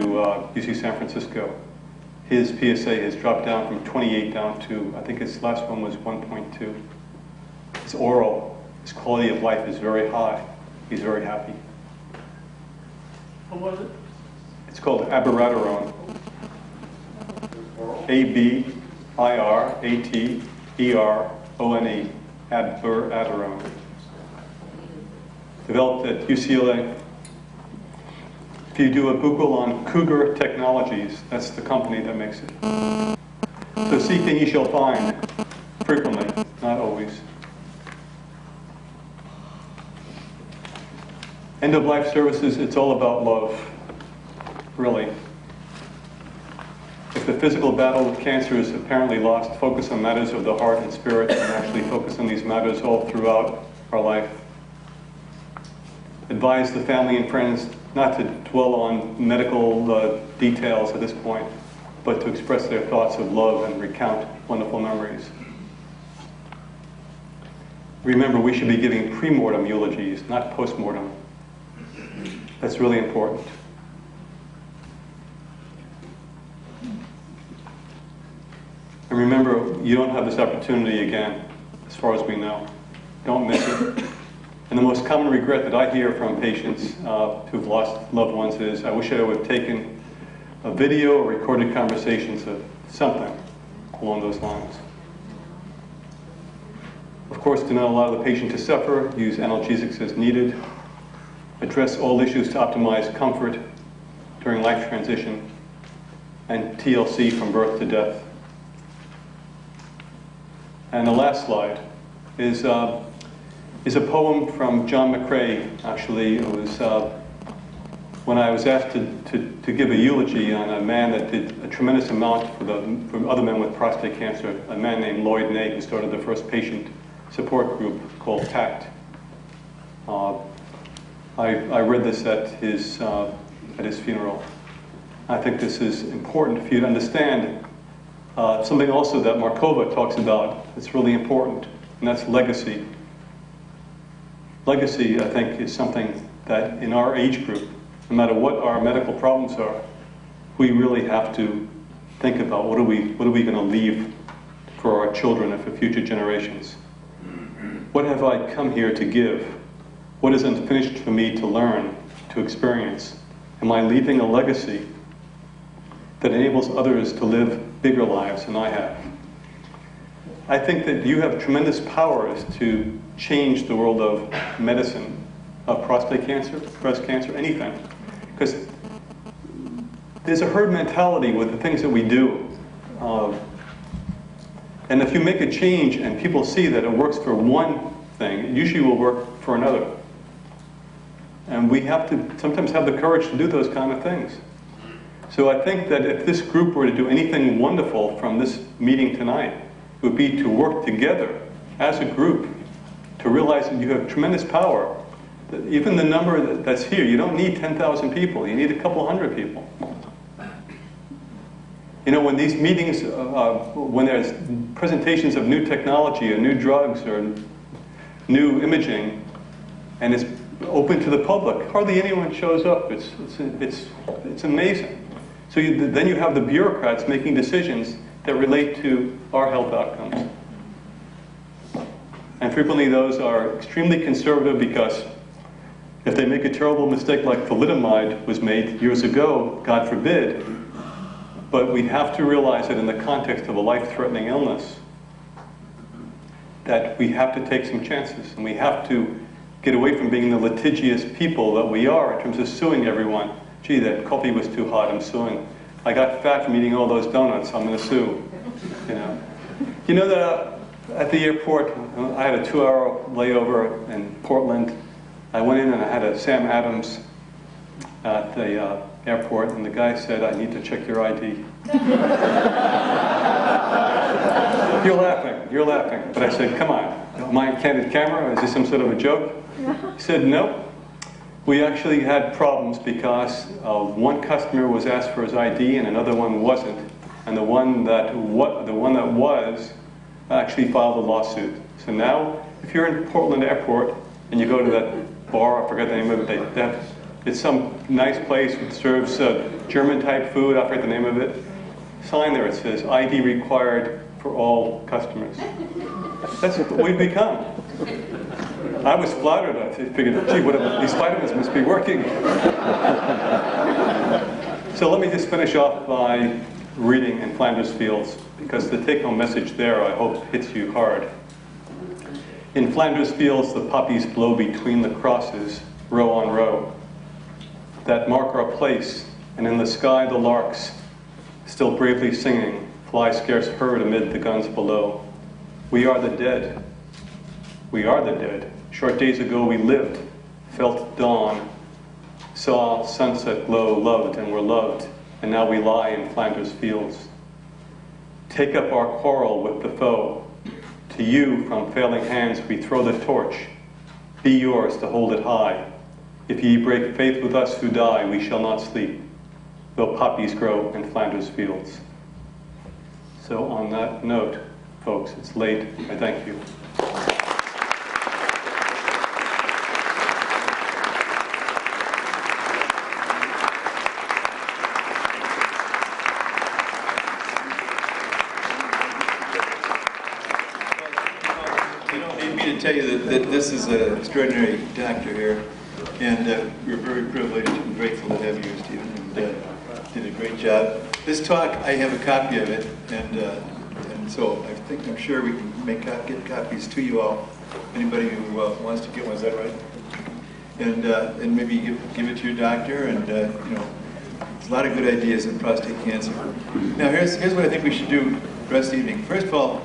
Speaker 1: UC San Francisco. His PSA has dropped down from 28 down to, I think his last one was 1.2. It's oral. His quality of life is very high. He's very happy.
Speaker 2: What was it?
Speaker 1: It's called abiraterone. A-B-I-R-A-T-E-R-O-N-E. Abiraterone. Developed at UCLA. If you do a Google on Cougar Technologies, that's the company that makes it. So seek and ye shall find, frequently, not always. End-of-life services, it's all about love, really. If the physical battle with cancer is apparently lost, focus on matters of the heart and spirit, and actually focus on these matters all throughout our life. Advise the family and friends not to dwell on medical details at this point, but to express their thoughts of love and recount wonderful memories. Remember, we should be giving pre-mortem eulogies, not post-mortem. That's really important. And remember, you don't have this opportunity again, as far as we know. Don't miss it. And the most common regret that I hear from patients who've lost loved ones is, I wish I would have taken a video or recorded conversations of something along those lines. Of course, do not allow the patient to suffer. Use analgesics as needed. Address all issues to optimize comfort during life transition. And TLC from birth to death. And the last slide is a poem from John McCrae, actually. It was when I was asked to give a eulogy on a man that did a tremendous amount for other men with prostate cancer, a man named Lloyd Nate, who started the first patient support group called TACT. I read this at his funeral. I think this is important for you to understand something also that Markova talks about that's really important, and that's legacy. Legacy, I think, is something that in our age group, no matter what our medical problems are, we really have to think about what are we going to leave for our children and for future generations. What have I come here to give? What is unfinished for me to learn, to experience? Am I leaving a legacy that enables others to live bigger lives than I have. I think that you have tremendous powers to change the world of medicine, of prostate cancer, breast cancer, anything. Because there's a herd mentality with the things that we do. And if you make a change and people see that it works for one thing, it usually will work for another. And we have to sometimes have the courage to do those kind of things. So I think that if this group were to do anything wonderful from this meeting tonight, it would be to work together as a group to realize that you have tremendous power. That even the number that's here, you don't need 10,000 people, you need a couple hundred people. You know, when these meetings, when there's presentations of new technology or new drugs or new imaging, and it's open to the public, hardly anyone shows up. It's amazing. So then you have the bureaucrats making decisions that relate to our health outcomes. And frequently those are extremely conservative because if they make a terrible mistake like thalidomide was made years ago, God forbid, but we have to realize that in the context of a life-threatening illness, that we have to take some chances, and we have to get away from being the litigious people that we are in terms of suing everyone. Gee, that coffee was too hot, I'm suing. I got fat from eating all those donuts, I'm going to sue. You know that at the airport, I had a 2-hour layover in Portland. I went in and I had a Sam Adams at the airport, and the guy said, I need to check your ID. You're laughing. But I said, come on, am I a candid camera? Is this some sort of a joke? He said, no. We actually had problems because one customer was asked for his ID and another one wasn't. And the one that was actually filed a lawsuit. So now, if you're in Portland Airport and you go to that bar, I forget the name of it, it's some nice place that serves German-type food, I forget the name of it. Sign there, it says, ID required for all customers. That's what we've become. I was flattered. I figured, gee, these vitamins must be working. So let me just finish off by reading in Flanders Fields, because the take-home message there, I hope, hits you hard. In Flanders Fields, the poppies blow between the crosses, row on row, that mark our place, and in the sky the larks, still bravely singing, fly scarce heard amid the guns below. We are the dead. We are the dead. Short days ago we lived, felt dawn, saw sunset glow, loved and were loved, and now we lie in Flanders Fields. Take up our quarrel with the foe. To you from failing hands we throw the torch. Be yours to hold it high. If ye break faith with us who die, we shall not sleep, though poppies grow in Flanders Fields. So on that note, folks, it's late. I thank you.
Speaker 6: You don't need me to tell you that this is an extraordinary doctor here, and we're very privileged and grateful to have you, Stephen, and did a great job. This talk, I have a copy of it, and so I'm sure we can get copies to you all. Anybody who wants to get one, is that right? And maybe give it to your doctor, and you know, there's a lot of good ideas in prostate cancer. Now here's what I think we should do the rest of the evening. First of all,